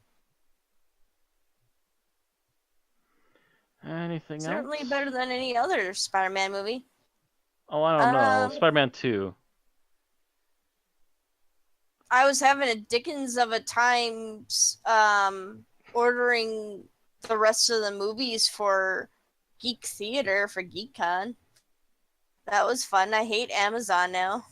Anything Certainly else? better than any other Spider-Man movie. Oh, I don't know. Spider-Man 2. I was having a dickens of a time ordering the rest of the movies for Geek Theater for GeekCon. That was fun. I hate Amazon now.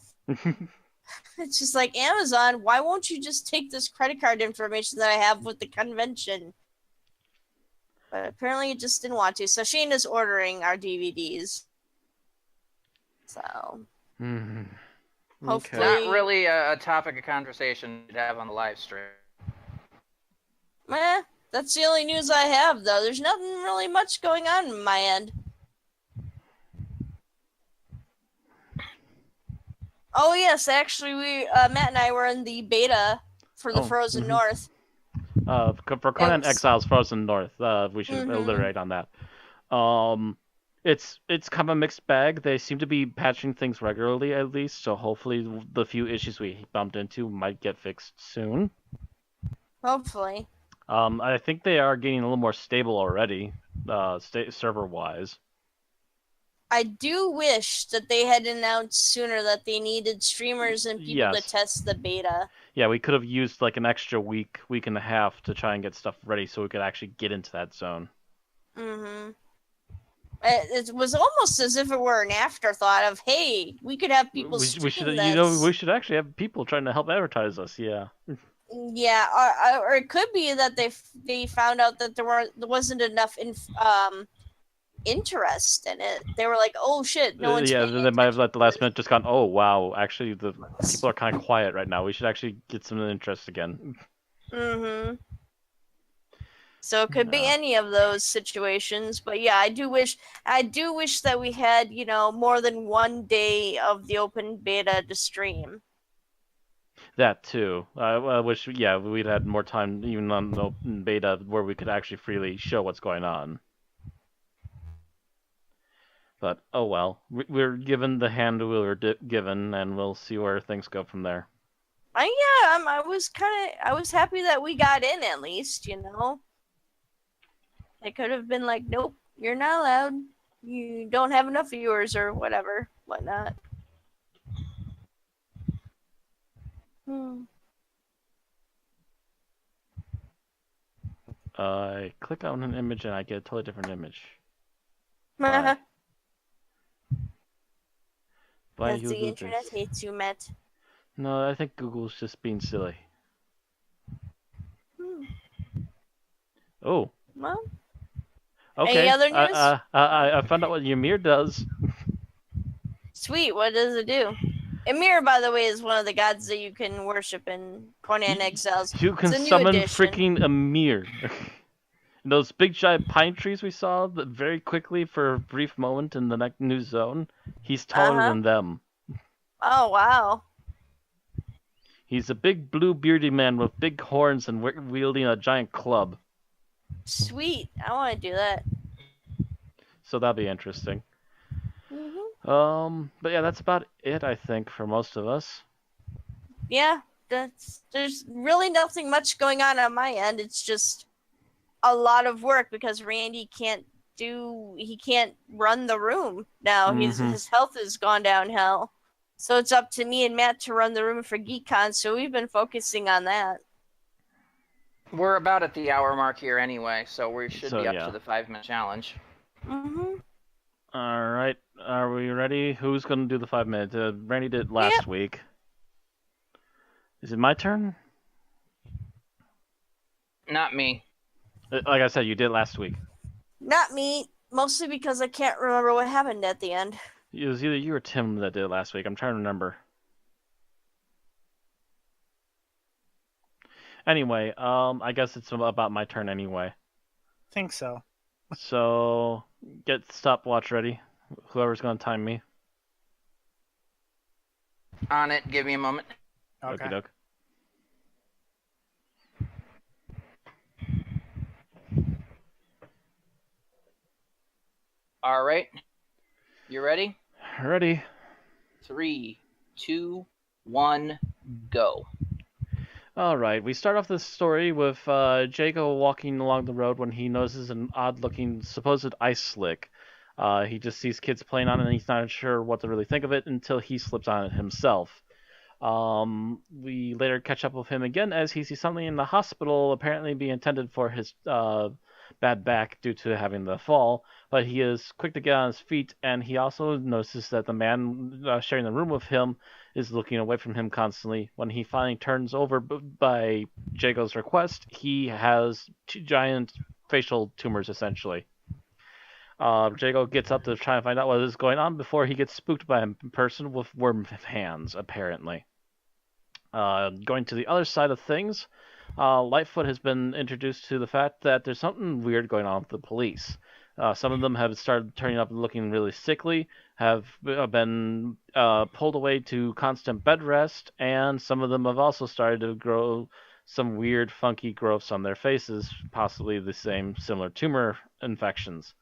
It's just like, Amazon, why won't you just take this credit card information that I have with the convention? But apparently it just didn't want to. So Shane is ordering our DVDs. So hopefully... Not really a topic of conversation to have on the live stream. That's the only news I have, though. There's nothing really much going on my end. Oh yes, actually, Matt and I were in the beta for the Frozen North. For Conan Exiles Frozen North, we should alliterate on that. It's kind of a mixed bag. They seem to be patching things regularly, at least, so hopefully the few issues we bumped into might get fixed soon. Hopefully. I think they are getting a little more stable already, server-wise. I do wish that they had announced sooner that they needed streamers and people to test the beta. Yeah, we could have used like an extra week and a half to try and get stuff ready so we could actually get into that zone. It was almost as if it were an afterthought of, hey, we could have people stream this. We should actually have people trying to help advertise us, yeah. Yeah, or it could be that they found out that there wasn't enough interest in it. They were like, oh shit, no one's they might have at the last minute just gone, oh wow, actually the people are kind of quiet right now. We should actually get some interest again. So it could be Yeah. any of those situations. But yeah, I do wish that we had, more than one day of the open beta to stream. That too. I wish, yeah, we'd had more time, even on the open beta, where we could actually freely show what's going on. But oh well, we're given the hand we were given, and we'll see where things go from there. I was happy that we got in at least. They could have been like, nope, you're not allowed. You don't have enough viewers or whatnot. I click on an image and I get a totally different image. Why? Why Because you the do internet this? hates you, Matt. No, I think Google's just being silly. Oh. Well. Okay. Any other news? I found out what Ymir does. Sweet. What does it do? Ymir, by the way, is one of the gods that you can worship in Conan Exiles. You can it's a new summon edition. freaking Ymir. Those big giant pine trees we saw very quickly for a brief moment in the next new zone, he's taller than them. Oh, wow. He's a big blue beardy man with big horns and wielding a giant club. Sweet. I want to do that. So that'll be interesting. Mm-hmm. But yeah, that's about it, I think, for most of us. Yeah, there's really nothing much going on my end. It's just a lot of work because Randy can't run the room now. His health has gone downhill. So it's up to me and Matt to run the room for GeekCon, so we've been focusing on that. We're about at the hour mark here anyway, so we should be up yeah. to the 5-minute challenge. Mm-hmm. Alright, are we ready? Who's going to do the 5 minutes? Randy did it last week. Is it my turn? Not me. Like I said, you did last week. Not me, mostly because I can't remember what happened at the end. It was either you or Tim that did it last week. I'm trying to remember. Anyway, I guess it's about my turn anyway. Think so. So, get stopwatch ready. Whoever's going to time me. On it. Give me a moment. Okay. Okey-doke. All right. You ready? Ready. 3, 2, 1, go. Alright, we start off this story with Jago walking along the road when he notices an odd-looking supposed ice slick. He just sees kids playing on it and he's not sure what to really think of it until he slips on it himself. We later catch up with him again as he sees something in the hospital apparently being intended for his bad back due to having the fall, but he is quick to get on his feet, and he also notices that the man sharing the room with him is looking away from him constantly. When he finally turns over by Jago's request, he has 2 giant facial tumors, essentially. Jago gets up to try and find out what is going on before he gets spooked by a person with worm hands, apparently. Going to the other side of things, Lightfoot has been introduced to the fact that there's something weird going on with the police. Some of them have started turning up and looking really sickly, have been pulled away to constant bed rest, and some of them have also started to grow some weird, funky growths on their faces, possibly the same similar tumor infections.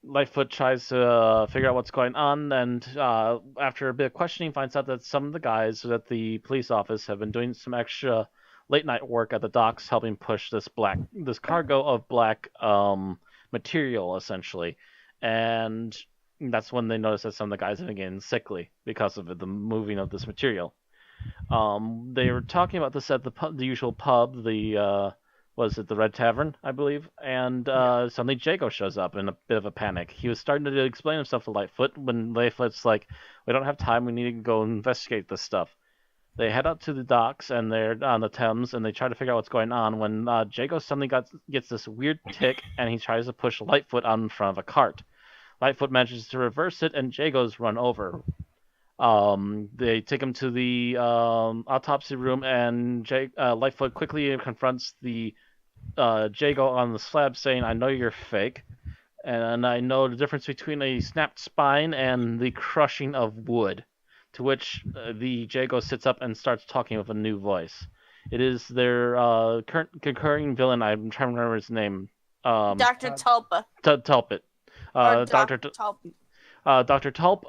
Lightfoot tries to figure out what's going on, and after a bit of questioning, finds out that some of the guys at the police office have been doing some extra late-night work at the docks, helping push this cargo of black material, essentially. And that's when they notice that some of the guys have been getting sickly because of the moving of this material. They were talking about this at the usual pub, was it the Red Tavern, I believe? And suddenly Jago shows up in a bit of a panic. He was starting to explain himself to Lightfoot when Lightfoot's like, we don't have time, we need to go investigate this stuff. They head out to the docks, and they're on the Thames, and they try to figure out what's going on when Jago suddenly gets this weird tick, and he tries to push Lightfoot out in front of a cart. Lightfoot manages to reverse it, and Jago's run over. They take him to the autopsy room, and Lightfoot quickly confronts the Jago on the slab saying, "I know you're fake, and I know the difference between a snapped spine and the crushing of wood." To which the Jago sits up and starts talking with a new voice. It is their current concurring villain. I'm trying to remember his name. Dr. Tulpa. Tulpit. Or Dr. Tulpa. Dr. Tulp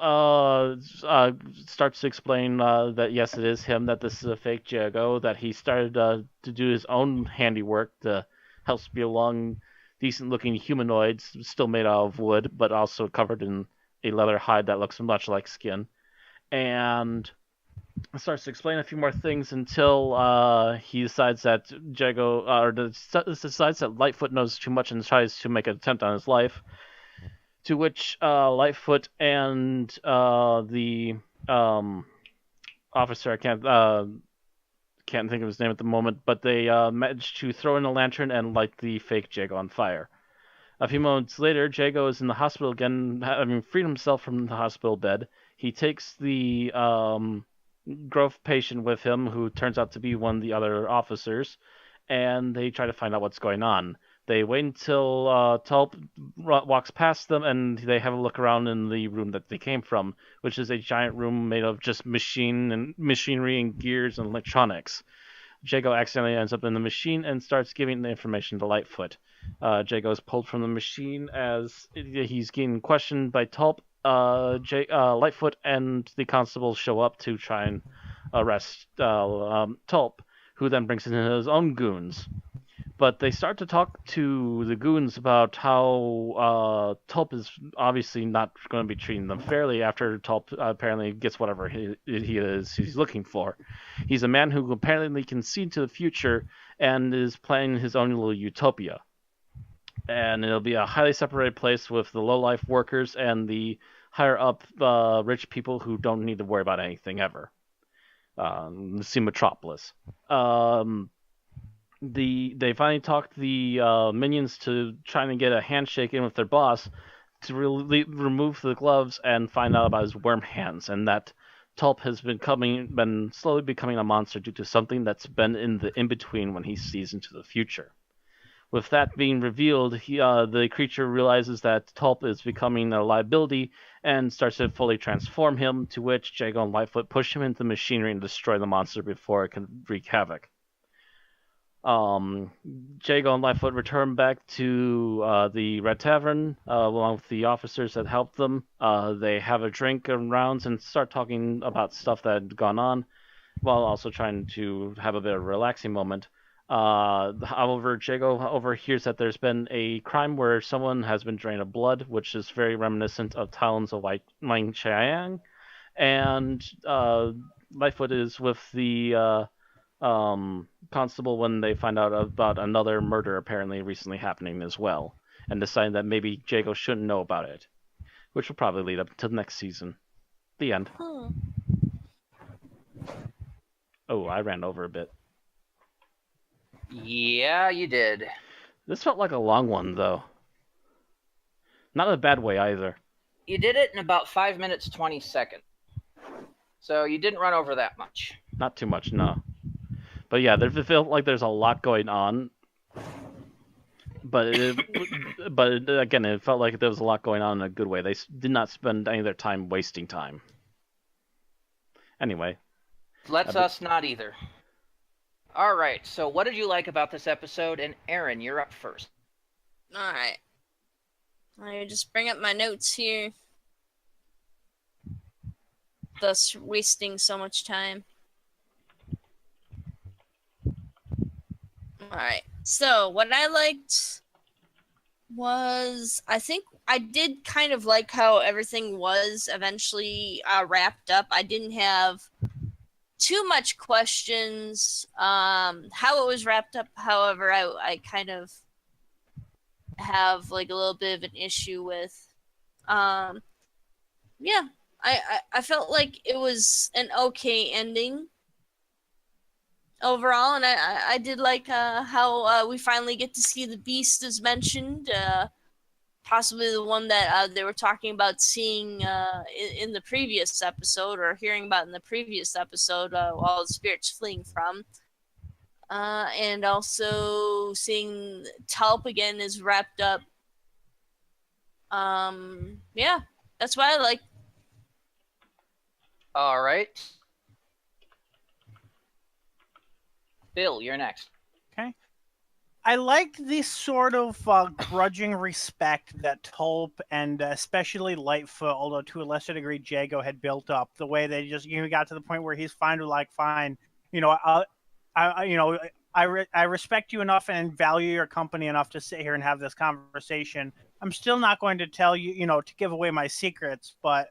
starts to explain that yes, it is him, that this is a fake Jago, that he started to do his own handiwork to help speed along decent-looking humanoids, still made out of wood, but also covered in a leather hide that looks much like skin. And starts to explain a few more things until he decides that decides that Lightfoot knows too much and tries to make an attempt on his life. To which Lightfoot and the officer, I can't think of his name at the moment, but they manage to throw in a lantern and light the fake Jago on fire. A few moments later, Jago is in the hospital again, having freed himself from the hospital bed. He takes the growth patient with him, who turns out to be one of the other officers, and they try to find out what's going on. They wait until Tulp walks past them, and they have a look around in the room that they came from, which is a giant room made of just machinery and gears and electronics. Jago accidentally ends up in the machine and starts giving the information to Lightfoot. Jago is pulled from the machine as he's getting questioned by Tulp. Lightfoot and the constables show up to try and arrest Tulp, who then brings in his own goons. But they start to talk to the goons about how Tulp is obviously not going to be treating them fairly after Tulp apparently gets whatever he's looking for. He's a man who apparently can see into the future and is planning his own little utopia. And it'll be a highly separated place with the low-life workers and the higher-up rich people who don't need to worry about anything ever. See Metropolis. They finally talked the minions to trying to get a handshake in with their boss to remove the gloves and find out about his worm hands, and that Tulp has been slowly becoming a monster due to something that's been in the in-between when he sees into the future. With that being revealed, the creature realizes that Tulp is becoming a liability and starts to fully transform him, to which Jago and Lightfoot push him into the machinery and destroy the monster before it can wreak havoc. Jago and Lightfoot return back to the Red Tavern along with the officers that helped them. They have a drink and rounds and start talking about stuff that had gone on, while also trying to have a bit of a relaxing moment. However, Jago overhears that there's been a crime where someone has been drained of blood, which is very reminiscent of Talons of Wang Chiang, and Lightfoot is with the constable when they find out about another murder apparently recently happening as well, and decide that maybe Jago shouldn't know about it, which will probably lead up to the next season. The end. Oh, I ran over a bit. Yeah, you did. This felt like a long one, though. Not in a bad way either. You did it in about 5 minutes, 20 seconds. So you didn't run over that much. Not too much, no. But yeah, there felt like there's a lot going on. But again, it felt like there was a lot going on in a good way. They did not spend any of their time wasting time. Anyway. Let's us not either. All right, so what did you like about this episode? And Aaron, you're up first. All right. I just bring up my notes here. Thus wasting so much time. All right. So what I liked was, I think I did kind of like how everything was eventually wrapped up. I didn't have too much questions how it was wrapped up. However, I kind of have like a little bit of an issue with yeah, I felt like it was an okay ending overall, and I did like how we finally get to see the Beast as mentioned, possibly the one that they were talking about seeing in the previous episode, or hearing about in the previous episode, while the spirit's fleeing from. And also seeing Tulp again is wrapped up. Yeah, that's what I like. All right. Bill, you're next. Okay. I like this sort of grudging respect that Tulp and especially Lightfoot, although to a lesser degree Jago, had built up. The way they just got to the point where he's fine with fine, I respect you enough and value your company enough to sit here and have this conversation. I'm still not going to tell you, to give away my secrets, but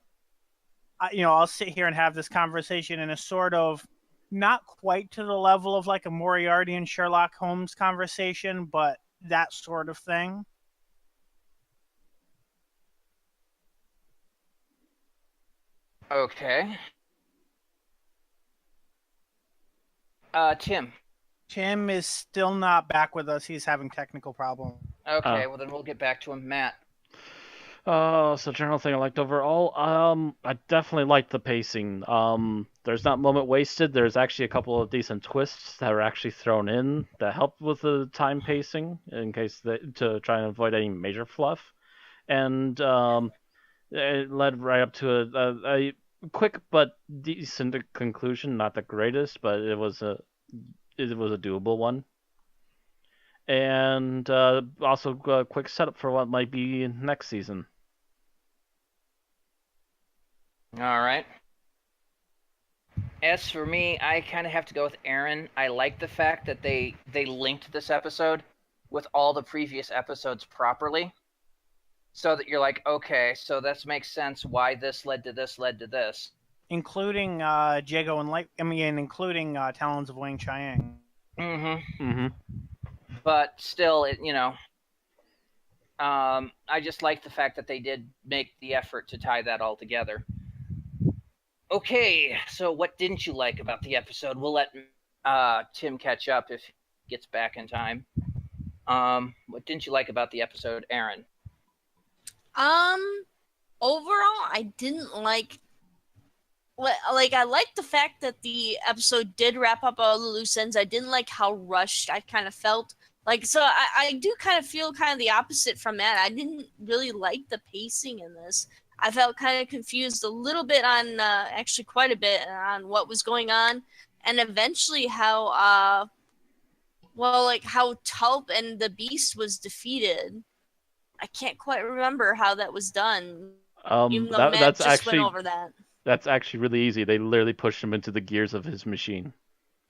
I'll sit here and have this conversation in a sort of not quite to the level of like a Moriarty and Sherlock Holmes conversation, but that sort of thing. Okay. Tim. Tim is still not back with us. He's having technical problems. Okay, well then we'll get back to him. Matt. So general thing I liked overall, I definitely liked the pacing. There's not moment wasted. There's actually a couple of decent twists that were actually thrown in that helped with the time pacing in case to try and avoid any major fluff, and it led right up to a quick but decent conclusion. Not the greatest, but it was a doable one. And also a quick setup for what might be next season. All right. As for me, I kind of have to go with Aaron. I like the fact that they linked this episode with all the previous episodes properly, so that you're like, okay, so this makes sense why this led to this led to this, including Jago and including Talons of Wang Chiang. But still, I just like the fact that they did make the effort to tie that all together. Okay, so what didn't you like about the episode? We'll let Tim catch up if he gets back in time. What didn't you like about the episode, Aaron? Overall, I didn't like I liked the fact that the episode did wrap up all the loose ends. I didn't like how rushed I kind of felt. So I do kind of feel kind of the opposite from that. I didn't really like the pacing in this. I felt kind of confused a little bit on, actually quite a bit, on what was going on. And eventually how, how Tulp and the Beast was defeated. I can't quite remember how that was done. Even though Matt that's just actually, went over that. That's actually really easy. They literally pushed him into the gears of his machine.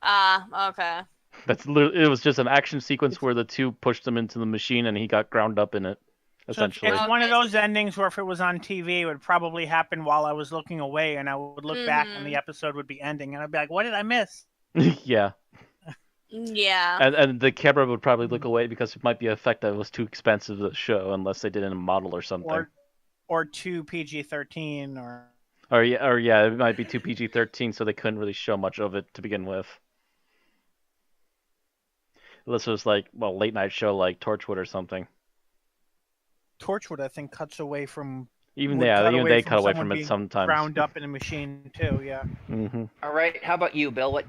Okay. It was just an action sequence where the two pushed him into the machine and he got ground up in it, essentially. So it's one of those endings where if it was on TV, it would probably happen while I was looking away, and I would look back and the episode would be ending, and I'd be like, what did I miss? Yeah. Yeah. And the camera would probably look away because it might be an effect that was too expensive to show unless they did it in a model or something. Or too PG-13 Or yeah, it might be too PG-13, so they couldn't really show much of it to begin with. Unless it was late night show like Torchwood or something. Torchwood, I think, cuts away from. Even they cut away from it sometimes. Ground up in a machine too, yeah. Mm-hmm. All right, how about you, Bill? What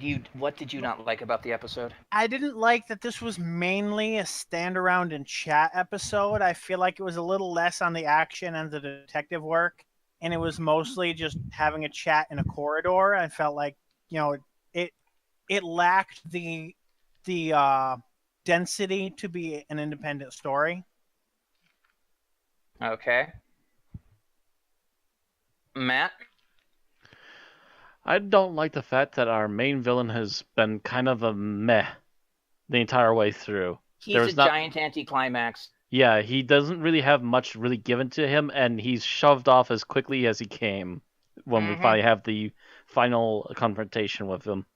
did you not like about the episode? I didn't like that this was mainly a stand around and chat episode. I feel like it was a little less on the action and the detective work, and it was mostly just having a chat in a corridor. I felt like it lacked the density to be an independent story. Okay. Matt? I don't like the fact that our main villain has been kind of a meh the entire way through. He's giant anticlimax. Yeah, he doesn't really have much really given to him, and he's shoved off as quickly as he came when we finally have the final confrontation with him.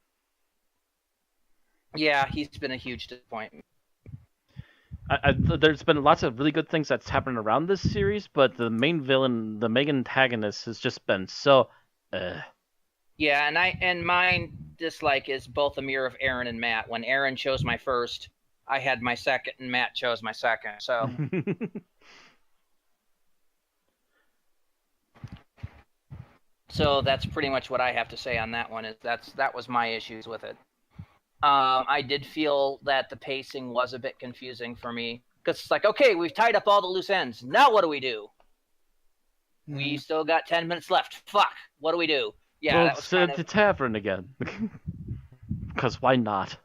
Yeah, he's been a huge disappointment. There's been lots of really good things that's happened around this series, but the main villain, the main antagonist, has just been so. Yeah, and my dislike is both a mirror of Aaron and Matt. When Aaron chose my first, I had my second, and Matt chose my second. So. So that's pretty much what I have to say on that one. That was my issues with it. I did feel that the pacing was a bit confusing for me. Because it's like, okay, we've tied up all the loose ends. Now what do we do? Mm-hmm. We still got 10 minutes left. Fuck. What do we do? Yeah, well, that was kind the of... tavern again. Because why not?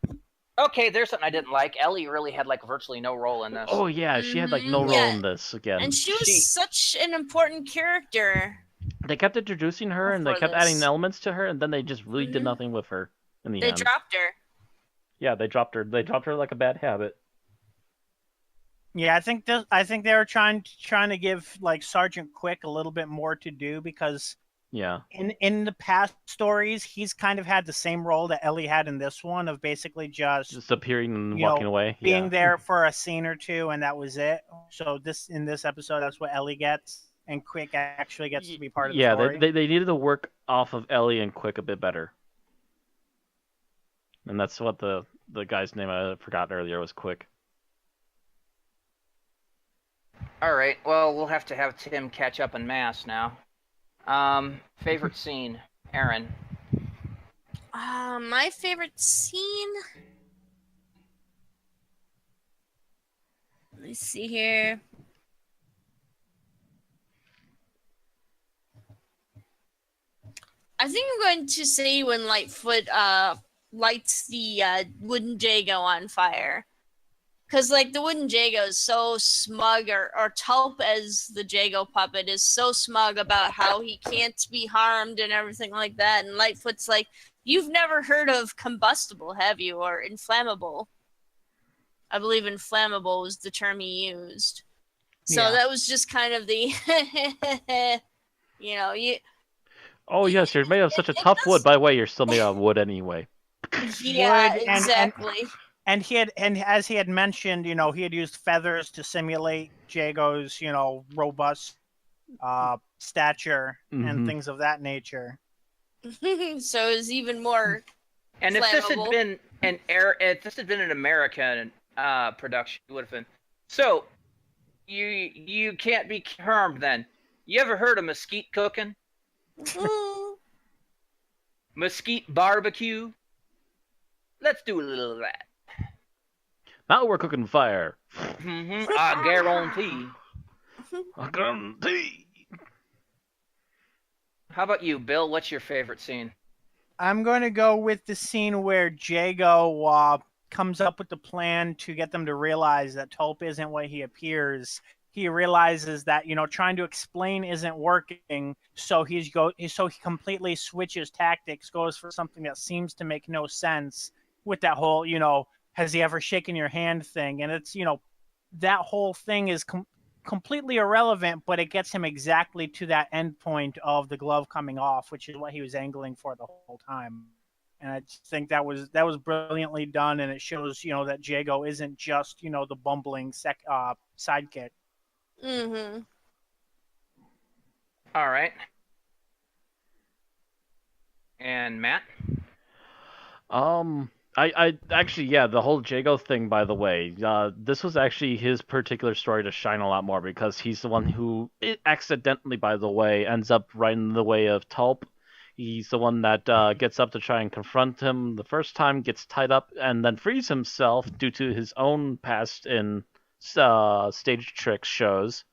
Okay, there's something I didn't like. Ellie really had like virtually no role in this. Oh yeah, she had like no role Yeah. in this again. And she was such an important character. They kept introducing her and they Before kept adding this. elements to her, and then they just really did Mhm. nothing with her in the They end. dropped her. Yeah, they dropped her. They dropped her like a bad habit. Yeah, I think they were trying to give like Sergeant Quick a little bit more to do, because Yeah. in the past stories he's kind of had the same role that Ellie had in this one, of basically just appearing and you know, walking away. being Yeah. there for a scene or two, and that was it. So in this episode, that's what Ellie gets, and Quick actually gets to be part of the Yeah, story. they needed to work off of Ellie and Quick a bit better. And that's what the guy's name I forgot earlier was Quick. All right. Well, we'll have to have Tim catch up en masse now. Favorite scene, Aaron. My favorite scene. Let me see here. I think I'm going to say when Lightfoot lights the wooden Jago on fire. Because, like, the wooden Jago is so smug, or Tulp as the Jago puppet is so smug about how he can't be harmed and everything like that. And Lightfoot's like, you've never heard of combustible, have you? Or inflammable. I believe inflammable was the term he used. So Yeah. that was just kind of the, Oh yes, you're made of such a tough wood. By the way, you're still made out of wood anyway. Yeah, Wood exactly. And as he had mentioned, he had used feathers to simulate Jago's, robust stature and Mhm. things of that nature. So it's even more. And if this had Flammable. been an American production, it would have been. So you can't be harmed then. You ever heard of mesquite cooking? Mesquite barbecue? Let's do a little of that. Now we're cooking fire. I guarantee. I guarantee. How about you, Bill? What's your favorite scene? I'm going to go with the scene where Jago comes up with the plan to get them to realize that Tulp isn't what he appears. He realizes that trying to explain isn't working, so he completely switches tactics, goes for something that seems to make no sense with that whole has he ever shaken your hand thing, and it's that whole thing is completely irrelevant, but it gets him exactly to that end point of the glove coming off, which is what he was angling for the whole time. And I just think that was brilliantly done, and it shows that Jago isn't just the bumbling sidekick. Mm-hmm. All right. And Matt? I actually, yeah, the whole Jago thing, by the way, this was actually his particular story to shine a lot more, because he's the one who accidentally, by the way, ends up right in the way of Tulp. He's the one that gets up to try and confront him the first time, gets tied up, and then frees himself due to his own past in stage trick shows.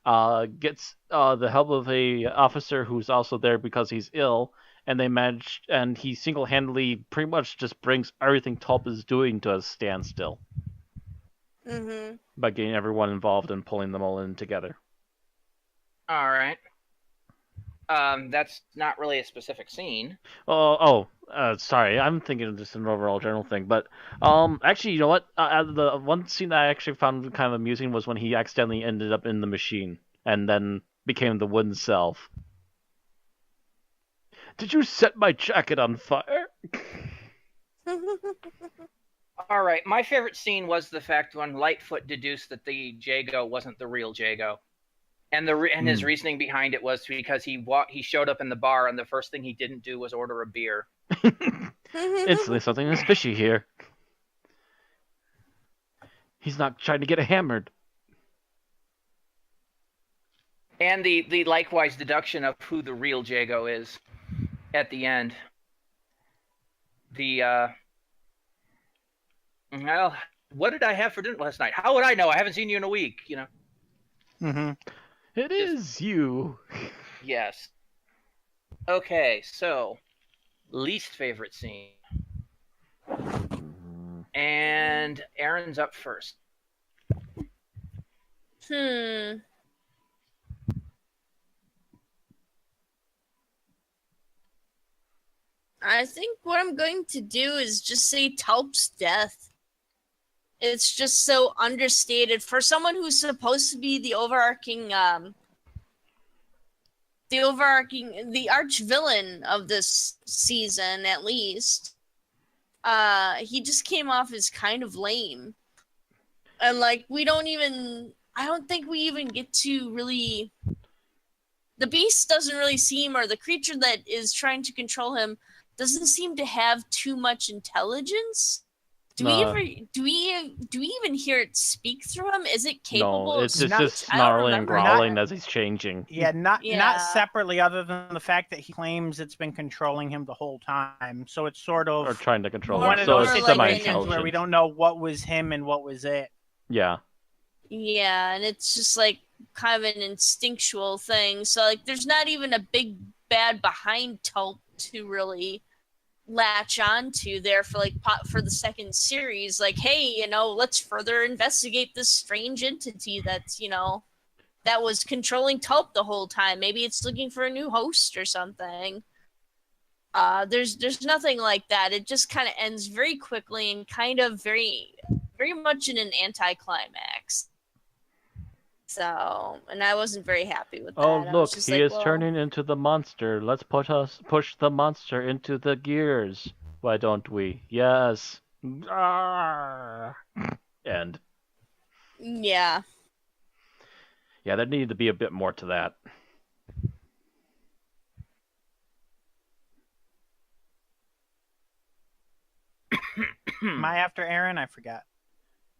Gets the help of a officer who's also there because he's ill, and he single-handedly pretty much just brings everything Tulp is doing to a standstill Mm-hmm. by getting everyone involved and pulling them all in together. All right. That's not really a specific scene. Sorry, I'm thinking of just an overall general thing, but actually, you know what? The one scene that I actually found kind of amusing was when he accidentally ended up in the machine and then became the wooden self. Did you set my jacket on fire? All right. My favorite scene was the fact when Lightfoot deduced that the Jago wasn't the real Jago. And his reasoning behind it was because he showed up in the bar, and the first thing he didn't do was order a beer. Instantly, something is fishy here. He's not trying to get hammered. And the likewise deduction of who the real Jago is at the end. Well, what did I have for dinner last night? How would I know? I haven't seen you in a week, Mm-hmm. It is you. Yes. Okay, so least favorite scene. And Aaron's up first. I think what I'm going to do is just say Tulp's death. It's just so understated for someone who's supposed to be the arch villain of this season, at least. He just came off as kind of lame. And like I don't think we even get to really, the beast doesn't really seem, or the creature that is trying to control him doesn't seem to have too much intelligence. Do we even hear it speak through him? Is it capable? No, it's of just speech? I don't snarling and remember growling that. as he's changing. Yeah, not Yeah. separately, other than the fact that he claims it's been controlling him the whole time. So it's sort of Or trying to control More- one him. of So those more it's like situations where we semi-intelligent. don't know what was him and what was it. Yeah. Yeah, and it's just like kind of an instinctual thing. So like there's not even a big bad behind Tulp to really latch onto there for for the second series. Like, hey, let's further investigate this strange entity that's, that was controlling Tulp the whole time. Maybe it's looking for a new host or something. There's nothing like that. It just kind of ends very quickly and kind of very, very much in an anticlimax. So, and I wasn't very happy with that. Oh, I was look, just he like, is well, turning into the monster. Let's push the monster into the gears. Why don't we? Yes. Arrgh. End. yeah. Yeah, there needed to be a bit more to that. Am I after Aaron? I forgot.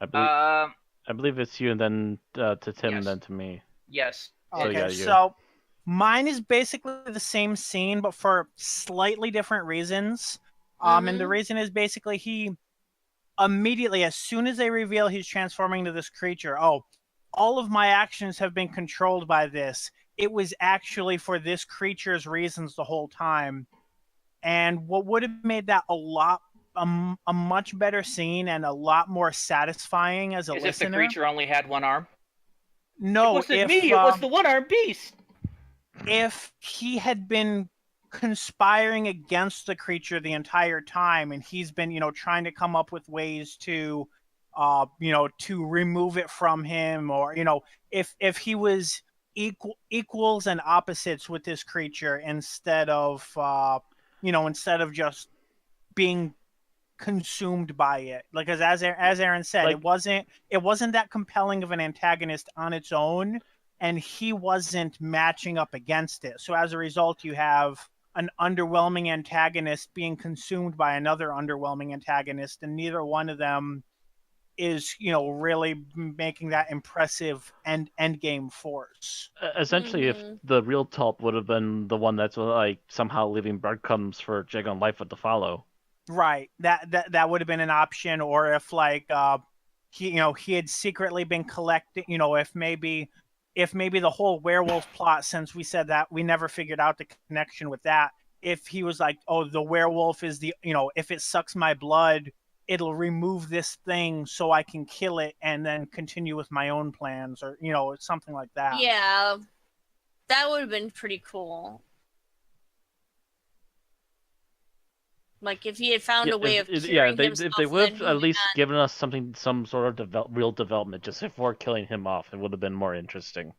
I believe it's you, and then to Tim, Yes. then to me. Yes. So, Okay, yeah, you. so mine is basically the same scene, but for slightly different reasons. And the reason is basically he immediately, as soon as they reveal he's transforming into this creature, all of my actions have been controlled by this. It was actually for this creature's reasons the whole time. And what would have made that a much better scene and a lot more satisfying as a As if the listener. creature only had one arm. No, It wasn't me. It was the one-armed beast. If he had been conspiring against the creature the entire time, and he's been, trying to come up with ways to, to remove it from him, or if he was equals and opposites with this creature instead of just being consumed by it, like as Aaron said, Like- it wasn't that compelling of an antagonist on its own, and he wasn't matching up against it. So as a result, you have an underwhelming antagonist being consumed by another underwhelming antagonist, and neither one of them is really making that impressive end game force. Essentially, if the real Tulp would have been the one that's like somehow leaving breadcrumbs for Jago Litefoot to follow. Right. That would have been an option. Or if he had secretly been collecting, if maybe the whole werewolf plot, since we said that we never figured out the connection with that, if he was like, oh, the werewolf is if it sucks my blood, it'll remove this thing so I can kill it and then continue with my own plans, or something like that. Yeah, that would have been pretty cool. Like if he had found a way of curing himself. If they would have at least given us some sort of real development just before killing him off, it would have been more interesting.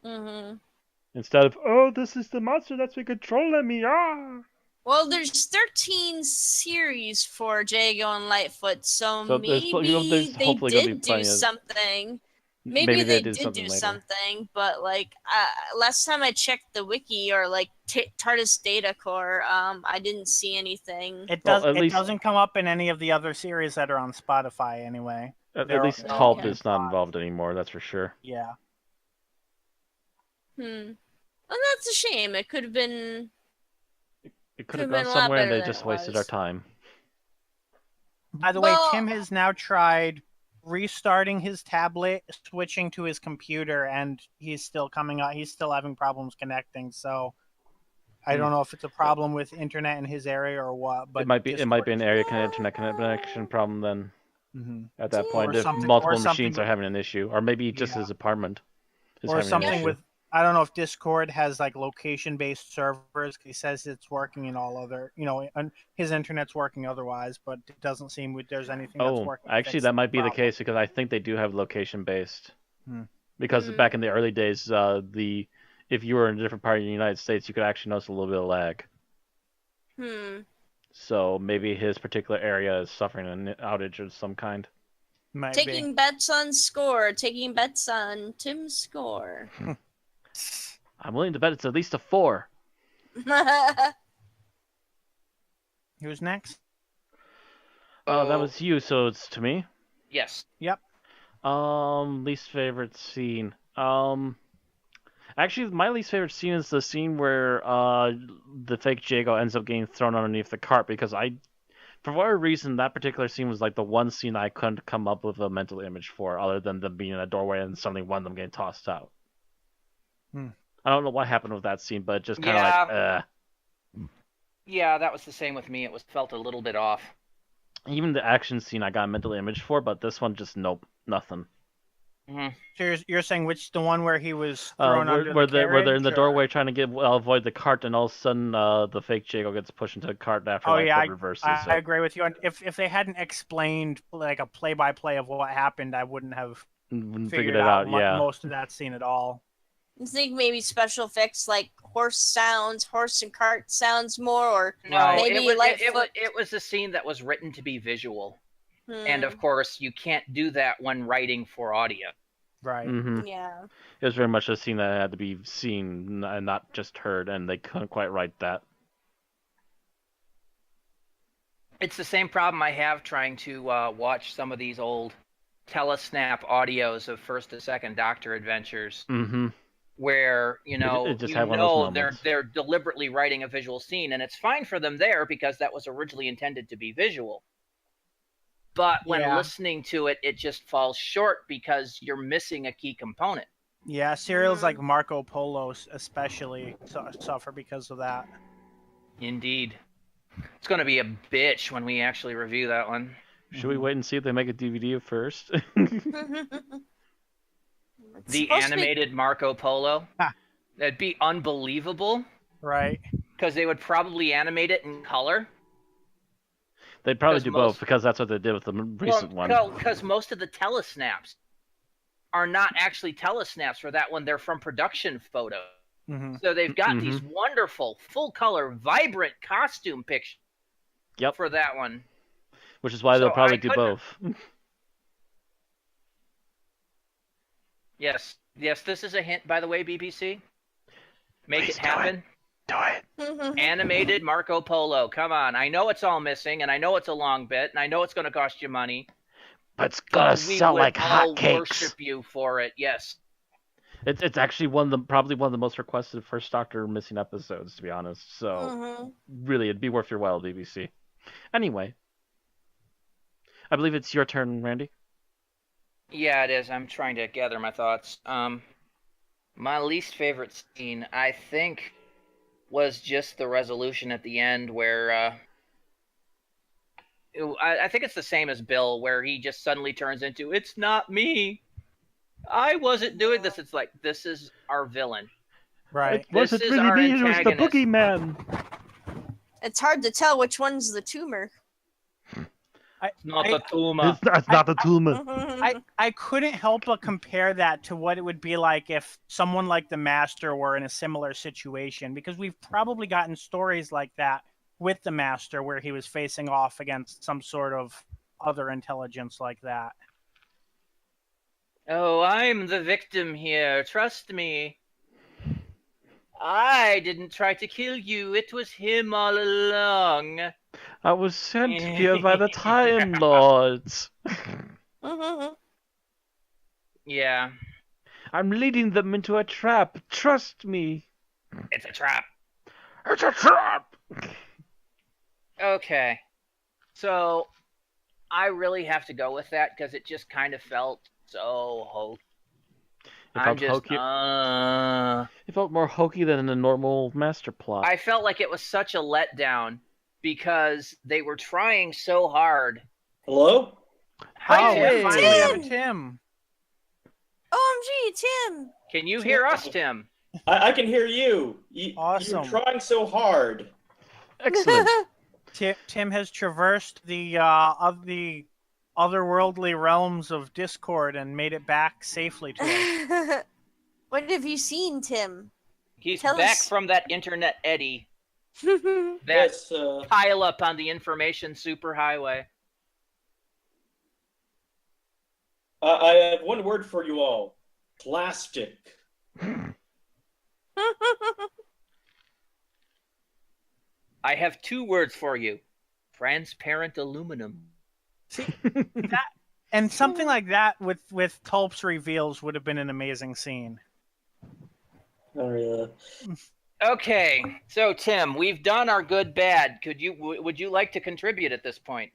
Instead of, oh, this is the monster that's been controlling me. Well, there's 13 series for Jago and Lightfoot, so maybe they did do something. Maybe they did do something, but last time I checked the wiki or TARDIS data core, I didn't see anything. It doesn't come up in any of the other series that are on Spotify anyway. At least Tulp is not involved anymore, that's for sure. Yeah. Well, that's a shame. It could have been. It could have gone somewhere and they just wasted our time. By the way, Well- Tim has now tried restarting his tablet, switching to his computer, and he's still coming out. He's still having problems connecting. So I don't know if it's a problem with internet in his area or what. But it might be Discord an area internet connection problem then. Mhm. At that point, Or if something- multiple or something machines are with- having an issue, or maybe just Yeah. his apartment is or having an something issue. with. I don't know if Discord has like location-based servers. He says it's working in all other, and his internet's working otherwise, but it doesn't seem there's anything that's Oh, working. to actually, fix that might be the problem. case because I think they do have location based. Hmm. Because back in the early days, if you were in a different part of the United States, you could actually notice a little bit of lag. So maybe his particular area is suffering an outage of some kind. Might Taking bets on score. Taking bets on Tim's score. I'm willing to bet it's at least a 4. Who's next? That was you, so it's to me. Yes. Yep. Least favorite scene. Actually, my least favorite scene is the scene where the fake Jago ends up getting thrown underneath the cart because for whatever reason, that particular scene was like the one scene I couldn't come up with a mental image for, other than them being in a doorway and suddenly one of them getting tossed out. I don't know what happened with that scene, but it just kind of Yeah, that was the same with me. It felt a little bit off. Even the action scene I got a mental image for, but this one just nope, nothing. Mm-hmm. So you're saying the one where he was thrown under where the they're in the carriage, doorway trying to avoid the cart, and all of a sudden the fake Jago gets pushed into the cart after the reverses. I agree with you. And if they hadn't explained like a play-by-play of what happened, I wouldn't have figured it out. Yeah, most of that scene at all. I think maybe special effects like horse and cart sounds more, or No, maybe it was a scene that was written to be visual. And of course, you can't do that when writing for audio. Right. Mm-hmm. Yeah. It was very much a scene that had to be seen and not just heard, and they couldn't quite write that. It's the same problem I have trying to watch some of these old telesnap audios of First to Second Doctor adventures. Mm-hmm. Where they're deliberately writing a visual scene, and it's fine for them there because that was originally intended to be visual. But when listening to it, it just falls short because you're missing a key component. Yeah, serials like Marco Polo especially suffer because of that. Indeed. It's going to be a bitch when we actually review that one. Should we wait and see if they make a DVD first? The animated Marco Polo. That'd be unbelievable. Right. Because they would probably animate it in color. They'd probably do both because that's what they did with the recent one. Because most of the telesnaps are not actually telesnaps for that one. They're from production photos. Mm-hmm. So they've got these wonderful, full-color, vibrant costume pictures for that one. Which is why they'll probably do both. Yes, this is a hint, by the way, BBC. Make it happen. Do it. Animated Marco Polo. Come on. I know it's all missing, and I know it's a long bit, and I know it's going to cost you money. But it's going to sell like hotcakes. We worship you for it, yes. It's actually probably one of the most requested First Doctor missing episodes, to be honest. So, really, it'd be worth your while, BBC. Anyway. I believe it's your turn, Randy. Yeah, it is. I'm trying to gather my thoughts. My least favorite scene, I think, was just the resolution at the end where I think it's the same as Bill, where he just suddenly turns into, it's not me. I wasn't doing this. It's like, this is our villain. Right. It wasn't really me, it was the boogeyman. It's hard to tell which one's the tumor. It's not the tumor. It's not the tumor. I couldn't help but compare that to what it would be like if someone like the Master were in a similar situation, because we've probably gotten stories like that with the Master where he was facing off against some sort of other intelligence like that. Oh, I'm the victim here. Trust me. I didn't try to kill you. It was him all along. I was sent here by the Time Lords. Yeah. I'm leading them into a trap. Trust me. It's a trap. It's a trap! Okay. So, I really have to go with that because it just kind of felt so hokey. I'm just, hokey. It felt more hokey than a normal master plot. I felt like it was such a letdown because they were trying so hard. Hello? Hi, Oh, Tim. finally have a Tim. OMG, Tim! Can you hear us, Tim? I can hear you. Awesome. You're trying so hard. Excellent. Tim has traversed the otherworldly realms of Discord and made it back safely to us. What have you seen, Tim? He's Tell back us. from that internet eddy. That Yes, pile up on the information superhighway. I have one word for you all. Plastic. I have 2 words for you. Transparent aluminum. See, that and something like that with Tulp's reveals would have been an amazing scene. Oh, yeah. Okay, so Tim, we've done our good bad. Would you like to contribute at this point?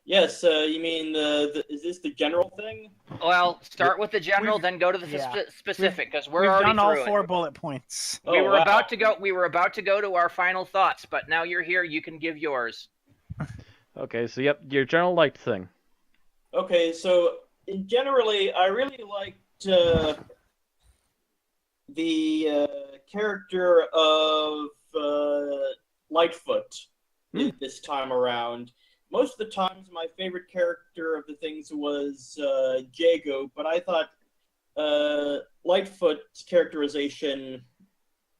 Yes, you mean, is this the general thing? Well, start with the general, then go to the specific, because we're already done all through 4 it. bullet points. We were wow. about to go. We were about to go to our final thoughts, but now you're here. You can give yours. Okay, so yep, your general liked thing. Okay, so generally, I really liked the character of Lightfoot this time around. Most of the times, my favorite character of the things was Jago, but I thought Lightfoot's characterization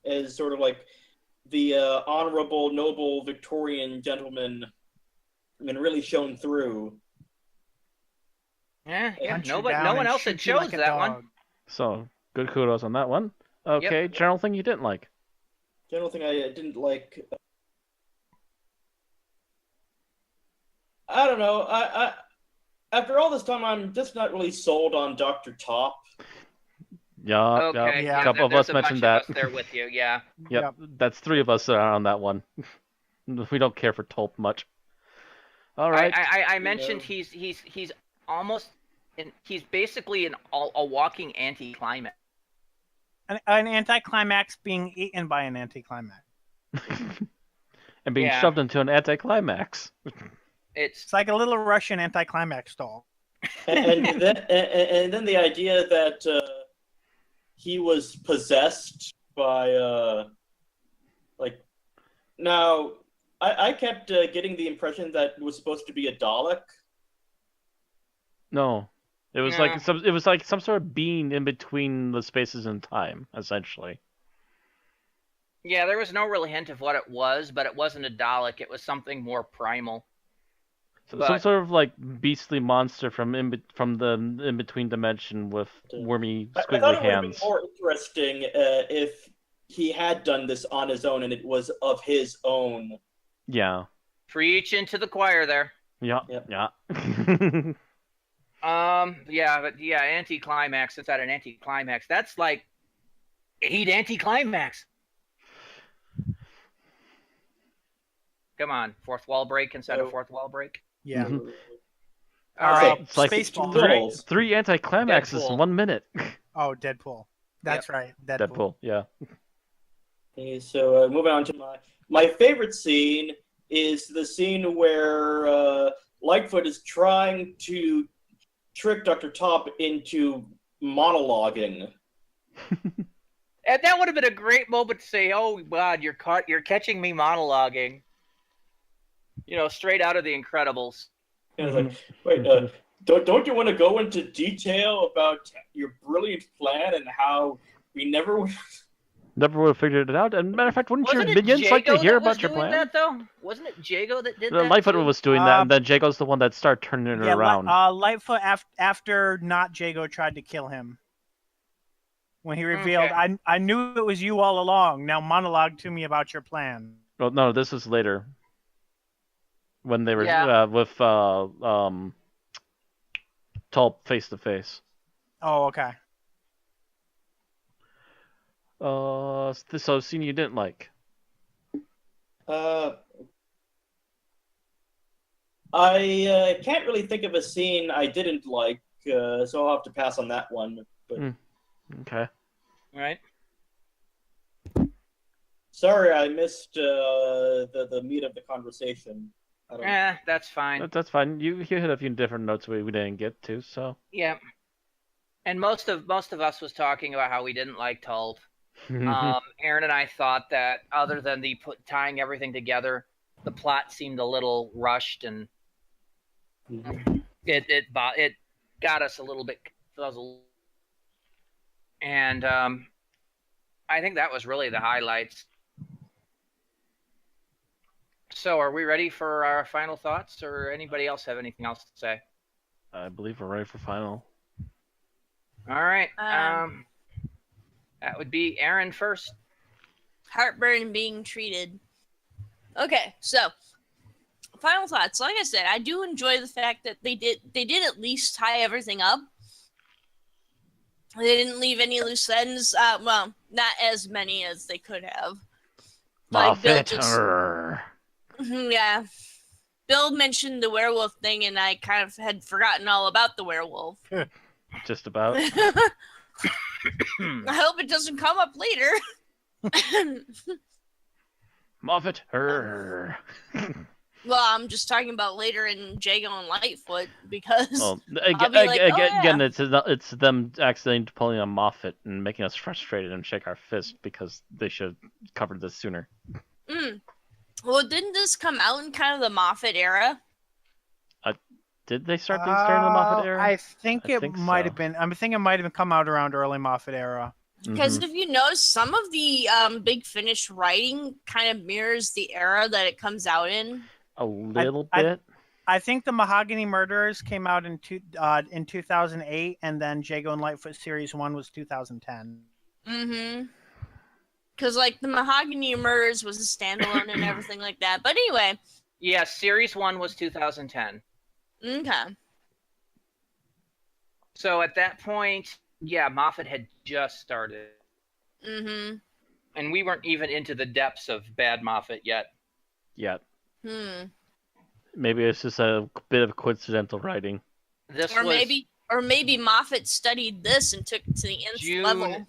as sort of like the honorable, noble, Victorian gentleman, really shone through. Yeah. Hunt you No down one and else had shoot you chose like a that one. dog. So, good kudos on that one. Okay, general thing you didn't like. General thing I didn't like. I don't know. I after all this time, I'm just not really sold on Dr. Top. Yeah, Okay. Yeah. a couple of there's us mentioned bunch that. of us there with you. Yeah. Yep, that's 3 of us that are on that one. We don't care for Tulp much. All right. I mentioned he's almost. He's basically a walking anticlimax. An anticlimax being eaten by an anticlimax. And being shoved into an anticlimax. It's like a little Russian anticlimax doll. and then the idea that he was possessed by now I kept getting the impression that it was supposed to be a Dalek. No. It was like some sort of being in between the spaces and time, essentially. Yeah, there was no real hint of what it was, but it wasn't a Dalek. It was something more primal. So, some sort of like beastly monster from the in between dimension with wormy, I squiggly thought it would have been hands. more interesting if he had done this on his own and it was of his own. Yeah. Preach into the choir there. Yeah. Yep. Yeah. Anticlimax inside an anticlimax. That's like he'd anticlimax. Come on, 4th wall break inside a 4th wall break. Yeah. Mhm. All right. It's like Spaceballs. three anticlimaxes in 1 minute. Oh, Deadpool. That's right. Deadpool. Yeah. Okay, so moving on to my favorite scene is the scene where Lightfoot is trying to trick Dr. Top into monologuing. And that would have been a great moment to say, "Oh God, you're catching me monologuing." You know, straight out of The Incredibles. And it's like, wait, don't you want to go into detail about your brilliant plan and how we never would have figured it out? And matter of fact, wouldn't Wasn't your it minions like to Jago hear that was about your doing plan? That, though? Wasn't it Jago that did that? Lightfoot too? was doing that, and then Jago's the one that started turning it around. Lightfoot after not Jago tried to kill him. When he revealed, Okay. I knew it was you all along. Now monologue to me about your plan. Well, no, this was later. When they were with Tulp face to face. Oh, okay. So scene you didn't like. I can't really think of a scene I didn't like, so I'll have to pass on that one. But Okay. All right. sorry, I missed the meat of the conversation. I don't... That's fine. That's fine. You hit a few different notes we didn't get to, so. Yeah. And most of us was talking about how we didn't like Tult. Aaron and I thought that other than tying everything together, the plot seemed a little rushed, and it got us a little bit fuzzled. And I think that was really the highlights. So, are we ready for our final thoughts, or anybody else have anything else to say? I believe we're ready for final. All right. That would be Aaron first. Heartburn being treated. Okay, so final thoughts. Like I said, I do enjoy the fact that they did at least tie everything up. They didn't leave any loose ends. Well, not as many as they could have. Like Bill yeah. Bill mentioned the werewolf thing, and I kind of had forgotten all about the werewolf. Just about. I hope it doesn't come up later. Moffat. Well, I'm just talking about later in Jago and Lightfoot, because again, it's them accidentally pulling on Moffat and making us frustrated and shake our fist because they should have covered this sooner. Well, didn't this come out in kind of the Moffat era? Did they start these during the Moffat era? I think it might have so. been. I'm thinking it might have come out around early Moffat era. Because if you notice, some of the Big Finish writing kind of mirrors the era that it comes out in. A little bit. I think the Mahogany Murderers came out in 2008, and then Jago and Lightfoot Series 1 was 2010. Because, like, the Mahogany Murders was a standalone and everything like that. But anyway. Yeah, Series 1 was 2010. Okay. So at that point, yeah, Moffat had just started. And we weren't even into the depths of bad Moffat yet. Maybe it's just a bit of coincidental writing. Maybe Moffat studied this and took it to the nth level.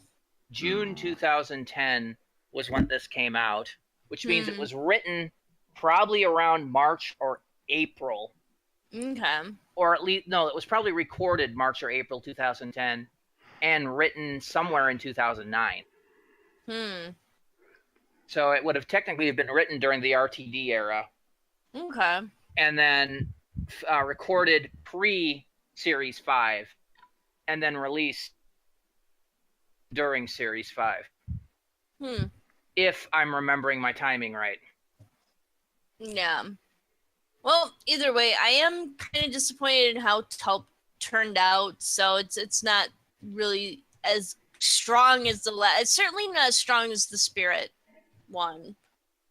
June 2010 was when this came out, which means it was written probably around March or April. Okay. Or at least, no, it was probably recorded March or April 2010 and written somewhere in 2009. So it would have technically been written during the RTD era. Okay. And then recorded pre-Series 5 and then released during Series 5. If I'm remembering my timing right. Yeah. Well, either way, I am kind of disappointed in how Tulp turned out. So it's not really as strong as it's certainly not as strong as the Spirit one.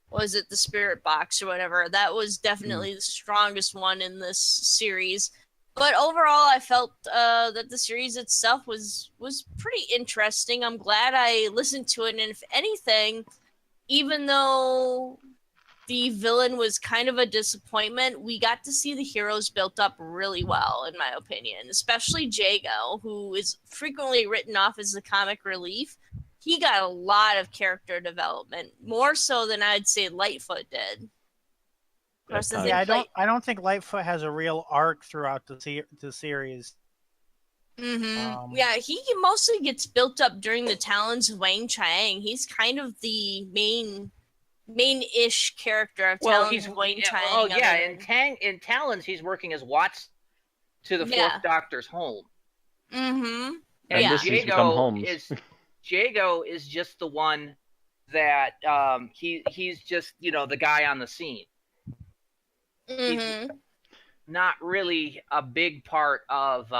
Was it the Spirit box or whatever? That was definitely the strongest one in this series. But overall, I felt that the series itself was pretty interesting. I'm glad I listened to it, and if anything, even though the villain was kind of a disappointment, we got to see the heroes built up really well, in my opinion. Especially Jago, who is frequently written off as the comic relief. He got a lot of character development, more so than I'd say Lightfoot did. I don't think Lightfoot has a real arc throughout the series. Yeah, he mostly gets built up during the Talons of Wang Chiang. He's kind of the main-ish character of Talons of Wang Chiang. Oh yeah, in Talons he's working as Watts to the Fourth Doctor's home. And Jago is just the one that he's just, the guy on the scene. He's not really a big part of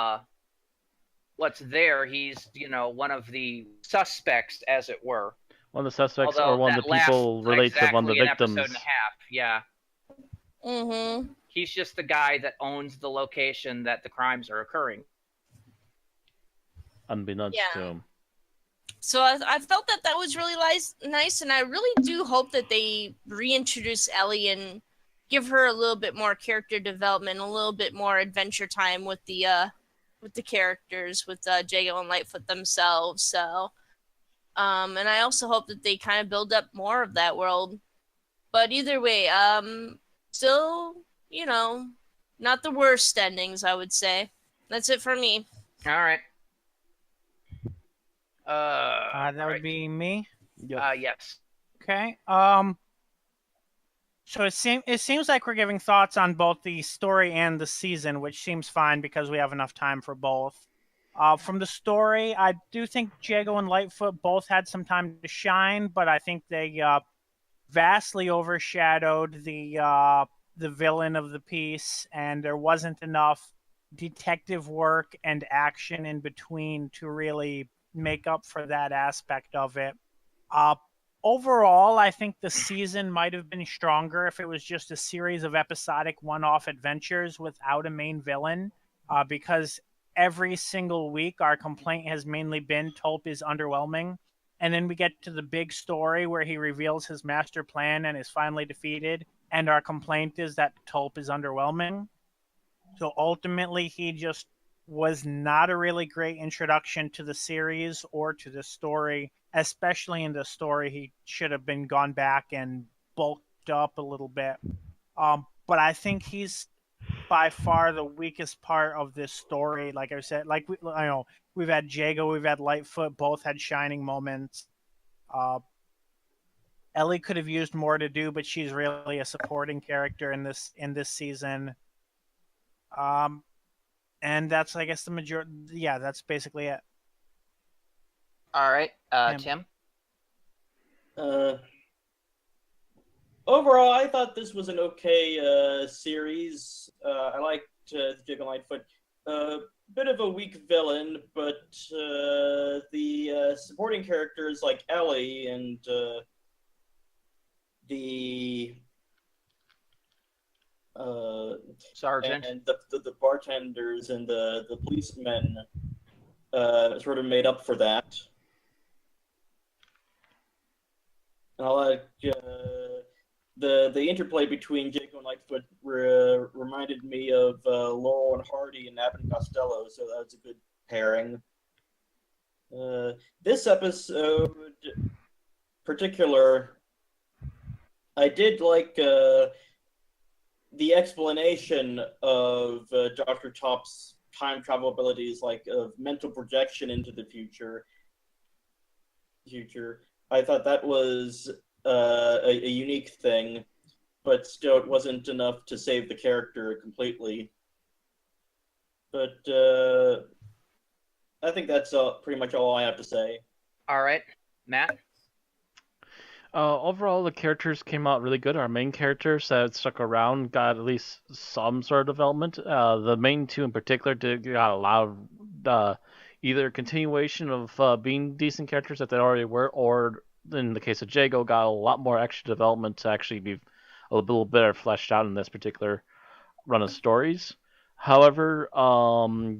what's there. He's, one of the suspects, as it were. One of the suspects, or one of the people related to one of the victims. Episode and a half, yeah. He's just the guy that owns the location that the crimes are occurring. Unbeknownst to him. So I felt that was really nice, and I really do hope that they reintroduce Ellie and give her a little bit more character development, a little bit more adventure time with the characters, with Jago and Lightfoot themselves. So, and I also hope that they kind of build up more of that world. But either way, still, not the worst endings, I would say. That's it for me. All right. That would be me. Yes. Okay. So it seems like we're giving thoughts on both the story and the season, which seems fine because we have enough time for both. From the story, I do think Jago and Lightfoot both had some time to shine, but I think they vastly overshadowed the villain of the piece, and there wasn't enough detective work and action in between to really make up for that aspect of it. Overall, I think the season might have been stronger if it was just a series of episodic one-off adventures without a main villain, because every single week our complaint has mainly been Tulp is underwhelming, and then we get to the big story where he reveals his master plan and is finally defeated, and our complaint is that Tulp is underwhelming. So ultimately, he just was not a really great introduction to the series or to the story. Especially in the story, he should have been gone back and bulked up a little bit. But I think he's by far the weakest part of this story. Like I said, we've had Jago, we've had Lightfoot, both had shining moments. Ellie could have used more to do, but she's really a supporting character in this season. And that's, I guess, the majority. Yeah, that's basically it. All right, Tim. Overall, I thought this was an okay series. I liked Jago Lightfoot. Bit of a weak villain, but the supporting characters like Ellie and the Sergeant and the bartenders and the policemen sort of made up for that. And I like the interplay between Jago and Lightfoot reminded me of Laurel and Hardy and Abbott and Costello, so that was a good pairing. This episode, particular, I did like the explanation of Dr. Top's time travel abilities, like of mental projection into the future. I thought that was a unique thing, but still it wasn't enough to save the character completely. But I think that's pretty much all I have to say. All right, Matt. Overall, the characters came out really good. Our main characters that stuck around got at least some sort of development. The main two in particular got a lot of either continuation of being decent characters that they already were, or in the case of Jago, got a lot more extra development to actually be a little better fleshed out in this particular run of stories. However,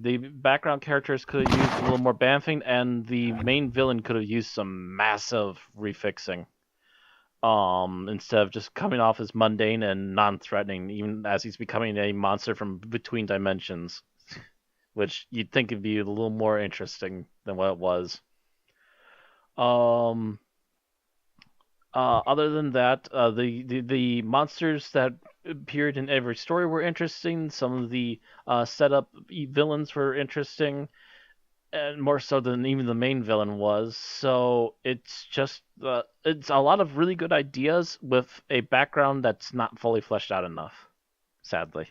the background characters could have used a little more bamfing, and the main villain could have used some massive refixing. Instead of just coming off as mundane and non-threatening, even as he's becoming a monster from between dimensions, which you'd think would be a little more interesting than what it was. Other than that, the monsters that appeared in every story were interesting. Some of the setup villains were interesting, and more so than even the main villain was. So it's just it's a lot of really good ideas with a background that's not fully fleshed out enough, sadly.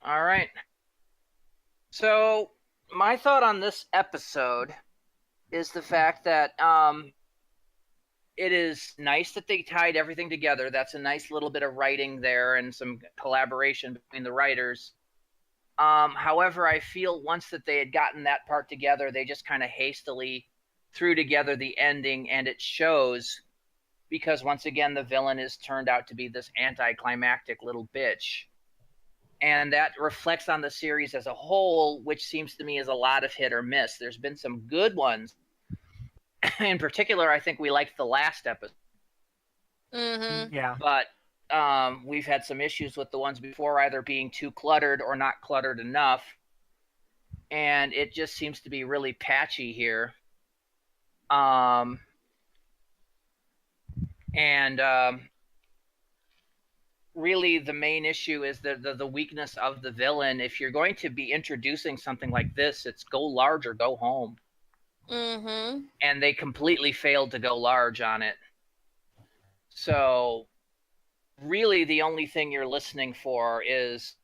All right. So my thought on this episode is the fact that it is nice that they tied everything together. That's a nice little bit of writing there and some collaboration between the writers. However, I feel once that they had gotten that part together, they just kind of hastily threw together the ending, and it shows because once again, the villain is turned out to be this anticlimactic little bitch. And that reflects on the series as a whole, which seems to me is a lot of hit or miss. There's been some good ones. In particular, I think we liked the last episode. Mm-hmm. Yeah. But we've had some issues with the ones before either being too cluttered or not cluttered enough. And it just seems to be really patchy here. Really the main issue is the weakness of the villain. If you're going to be introducing something like this, it's go large or go home. Mm-hmm. And they completely failed to go large on it. So really the only thing you're listening for is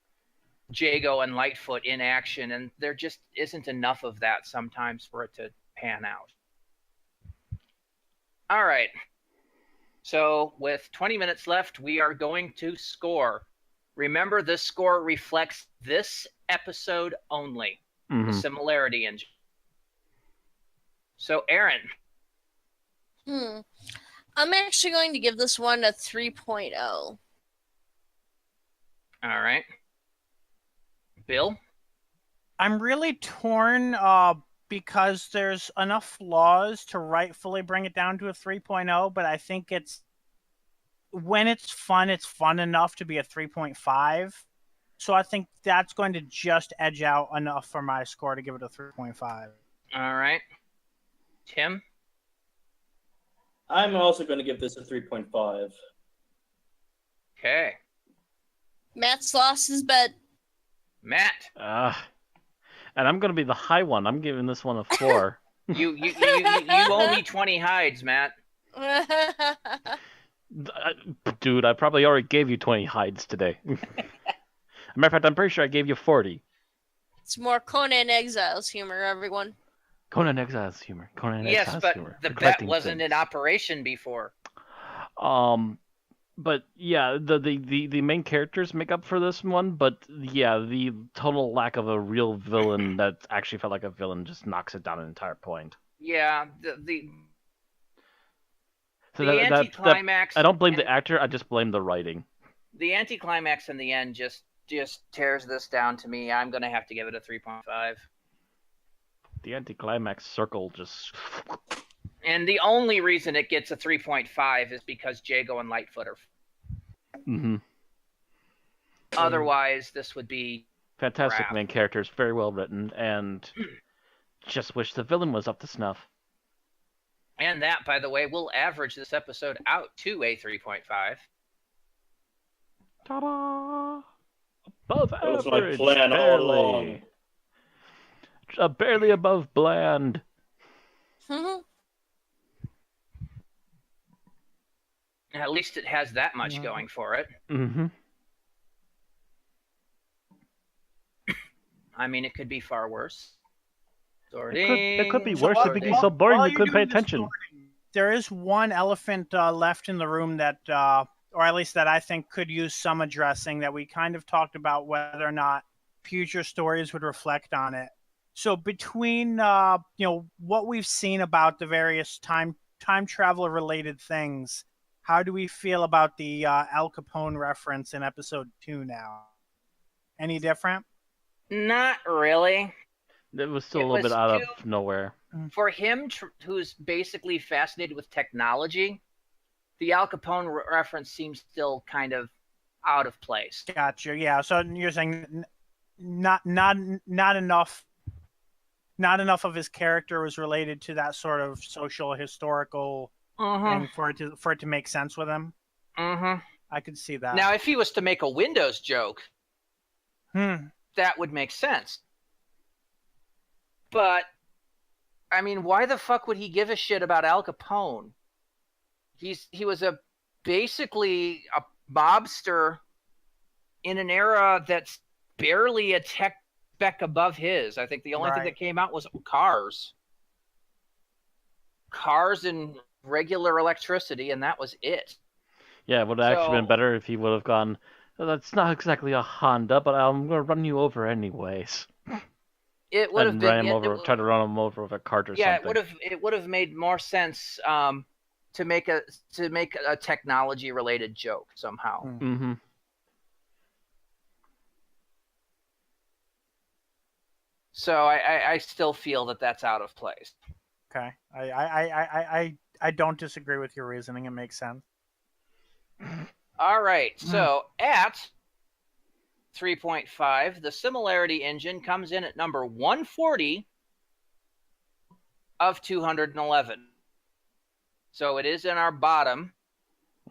Jago and Litefoot in action, and there just isn't enough of that sometimes for it to pan out. All right. So with 20 minutes left, we are going to score. Remember, this score reflects this episode only, the Similarity engine. So, Aaron. I'm actually going to give this one a 3.0. All right. Bill? I'm really torn because there's enough flaws to rightfully bring it down to a 3.0, but I think when it's fun enough to be a 3.5. So I think that's going to just edge out enough for my score to give it a 3.5. All right. Tim? I'm also going to give this a 3.5. Okay. Matt's lost his bet. Matt? And I'm going to be the high one. I'm giving this one a 4. You owe me 20 hides, Matt. Dude, I probably already gave you 20 hides today. Matter of fact, I'm pretty sure I gave you 40. It's more Conan Exiles humor, everyone. Conan Exiles humor. Yes, but the bet wasn't in operation before. But yeah, the main characters make up for this one, but yeah, the total lack of a real villain that actually felt like a villain just knocks it down an entire point. Yeah, So the anticlimax. I don't blame the actor, I just blame the writing. The anticlimax in the end just tears this down to me. I'm going to have to give it a 3.5. The anticlimax circle just... And the only reason it gets a 3.5 is because Jago and Litefoot are... Otherwise, this would be... Fantastic crap. main characters, very well written, and just wish the villain was up to snuff. And that, by the way, will average this episode out to a 3.5. Ta-da! Above That was average, my plan all barely. along. Barely above bland. At least it has that much going for it. I mean, it could be far worse. It could be worse if it'd be so boring we couldn't pay attention. There is one elephant left in the room that, or at least that I think could use some addressing, that we kind of talked about whether or not future stories would reflect on it. So between what we've seen about the various time travel related things, how do we feel about the Al Capone reference in episode 2 now? Any different? Not really. It was still a little bit out of nowhere. For him, who's basically fascinated with technology, the Al Capone reference seems still kind of out of place. Gotcha. Yeah. So you're saying not enough of his character was related to that sort of social historical thing for it to make sense with him. I could see that. Now, if he was to make a Windows joke, that would make sense. But, I mean, why the fuck would he give a shit about Al Capone? He was basically a mobster in an era that's barely a tech spec above his. I think the only thing that came out was cars. Cars and regular electricity, and that was it. Yeah, it would have actually been better if he would have gone, that's not exactly a Honda, but I'm going to run you over anyways. It would have been try to run him over with a cart or something. Yeah, it would have made more sense to make a technology related joke somehow. So I still feel that that's out of place. Okay, I don't disagree with your reasoning. It makes sense. All right. So at 3.5, the Similarity engine comes in at number 140 of 211. So it is in our bottom.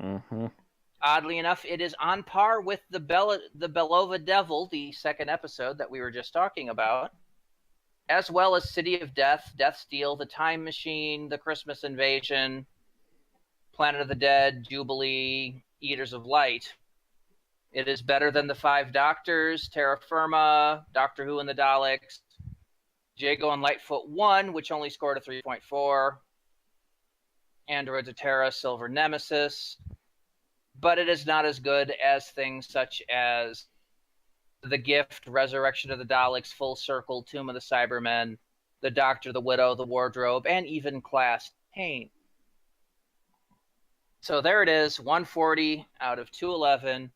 Mm-hmm. Oddly enough, it is on par with the Belova Devil, the second episode that we were just talking about, as well as City of Death, Death Steel, The Time Machine, The Christmas Invasion, Planet of the Dead, Jubilee, Eaters of Light. It is better than The Five Doctors, Terra Firma, Doctor Who and the Daleks, Jago and Litefoot 1, which only scored a 3.4, Androids of Terra, Silver Nemesis, but it is not as good as things such as The Gift, Resurrection of the Daleks, Full Circle, Tomb of the Cybermen, The Doctor, The Widow, The Wardrobe, and even Class Pain. So there it is, 140 out of 211.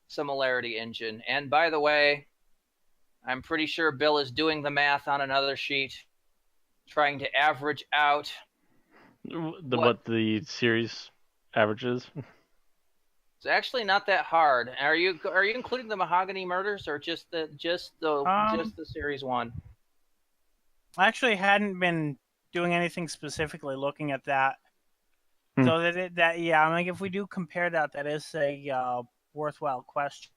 Similarity engine. And by the way, I'm pretty sure Bill is doing the math on another sheet, trying to average out What the series averages. It's actually not that hard. Are you including the Mahogany Murders or just the series one? I actually hadn't been doing anything specifically looking at that. So I'm like, if we do compare that, that is a worthwhile question.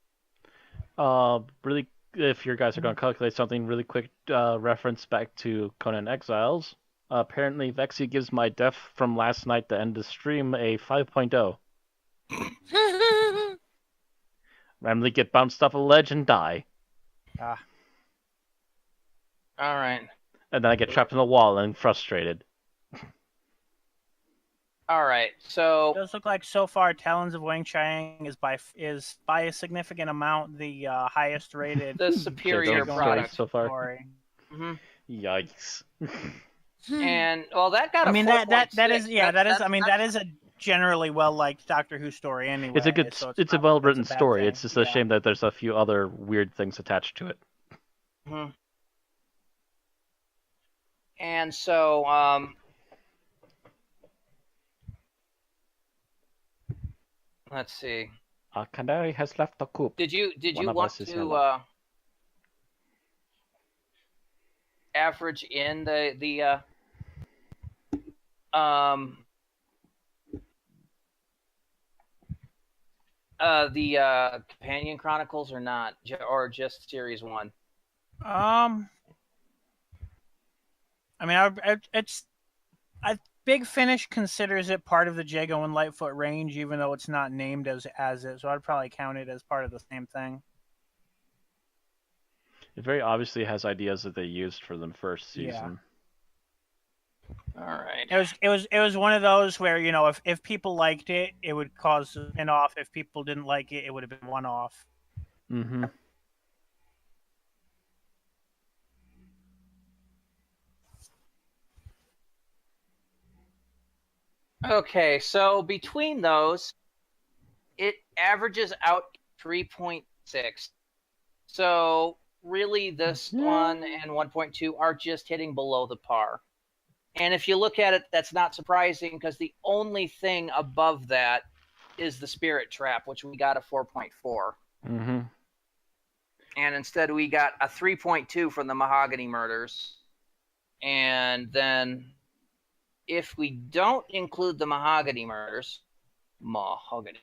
Really, if you guys are going to calculate something, really quick reference back to Conan Exiles. Apparently, Vexy gives my death from last night to end the stream a 5.0. Randomly get bounced off a ledge and die. All right. And then I get trapped in a wall and frustrated. All right. So it does look like so far Talons of Wang Chiang is by a significant amount the highest rated, the superior product so far. Mm-hmm. Yikes. And well, that got. That is a generally well liked Doctor Who story anyway. It's a good, so it's a well written story. thing. It's just a shame that there's a few other weird things attached to it. Mm-hmm. And so, let's see. A canary has left the coop. Did you want to average in the Companion Chronicles or not, or just series one? I mean, Big Finish considers it part of the Jago and Litefoot range, even though it's not named as it. So I'd probably count it as part of the same thing. It very obviously has ideas that they used for the first season. Yeah. All right. It was one of those where, you know, if people liked it, it would cause a spin-off. If people didn't like it, it would have been one-off. Mm-hmm. Okay, so between those, it averages out 3.6. So really this one and 1.2 are just hitting below the par. And if you look at it, that's not surprising because the only thing above that is the Spirit Trap, which we got a 4.4. Mm-hmm. And instead we got a 3.2 from the Mahogany Murders. And then if we don't include the Mahogany Murders, Mahogany,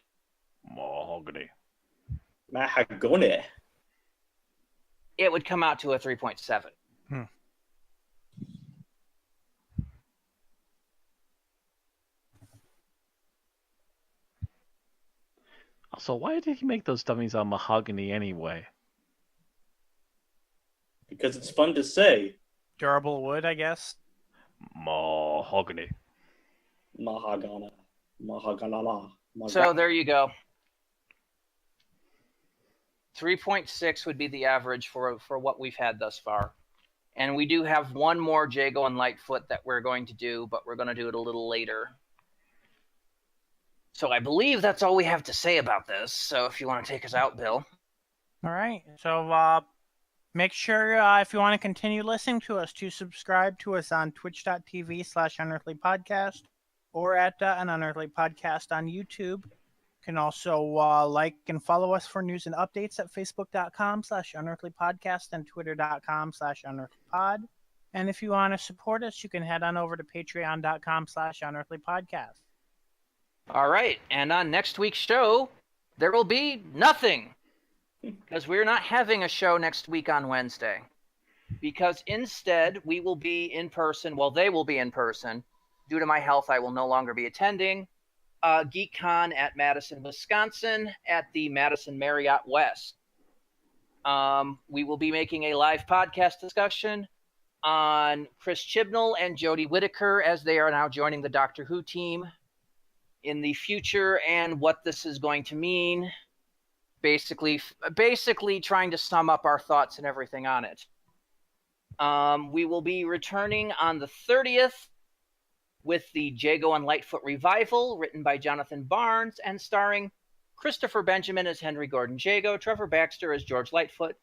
it would come out to a 3.7. So why did he make those dummies on mahogany anyway? Because it's fun to say. Durable wood, I guess. Mahogany. Mahagana. So there you go. 3.6 would be the average for what we've had thus far. And we do have one more Jago and Litefoot that we're going to do, but we're going to do it a little later. So I believe that's all we have to say about this. So if you want to take us out, Bill. All right. So make sure if you want to continue listening to us to subscribe to us on twitch.tv/unearthlypodcast or at an Unearthly Podcast on YouTube. You can also like and follow us for news and updates at facebook.com/unearthlypodcast and twitter.com/unearthlypod. And if you want to support us, you can head on over to patreon.com/unearthlypodcast. All right, and on next week's show, there will be nothing, because we're not having a show next week on Wednesday. Because instead, we will be in person. Well, they will be in person. Due to my health, I will no longer be attending GeekCon at Madison, Wisconsin, at the Madison Marriott West. We will be making a live podcast discussion on Chris Chibnall and Jodie Whittaker, as they are now joining the Doctor Who team in the future, and what this is going to mean. Basically trying to sum up our thoughts and everything on it. We will be returning on the 30th with the Jago and Litefoot revival, written by Jonathan Barnes and starring Christopher Benjamin as Henry Gordon Jago, Trevor Baxter as George Litefoot,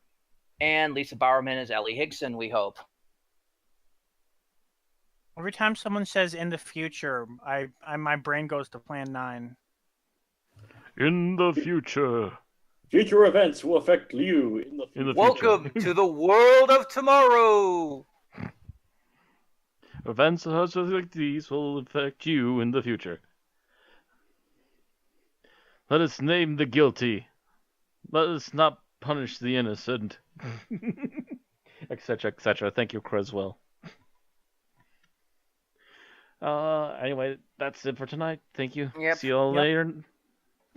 and Lisa Bowerman as Ellie Higson, we hope. Every time someone says "in the future," my brain goes to Plan 9. In the future. Future events will affect you in the future. Welcome to the world of tomorrow. Events such like these will affect you in the future. Let us name the guilty. Let us not punish the innocent. Etc., etc. Thank you, Creswell. Anyway, that's it for tonight. Thank you. Yep. See you all later.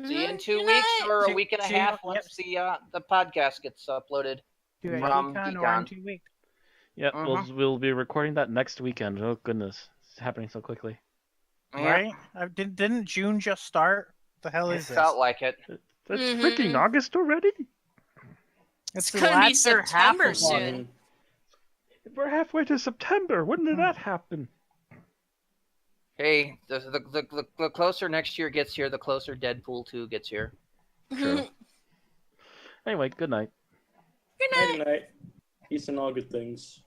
See you in 2 Good weeks night. or a week and a half Yep. once the podcast gets uploaded. Do it From GeekCon or in GeekCon. 2 weeks. Yeah, Mhm. we'll be recording that next weekend. Oh goodness, it's happening so quickly. Right? Didn't June just start? The hell It is this? felt like it. That's Mhm. freaking August already. It's It's gonna be latter half September of soon. August. We're halfway to September. When did that happen? Hey, the closer next year gets here, the closer Deadpool 2 gets here. True. Anyway, good night. Good night. Night, night. Peace and all good things.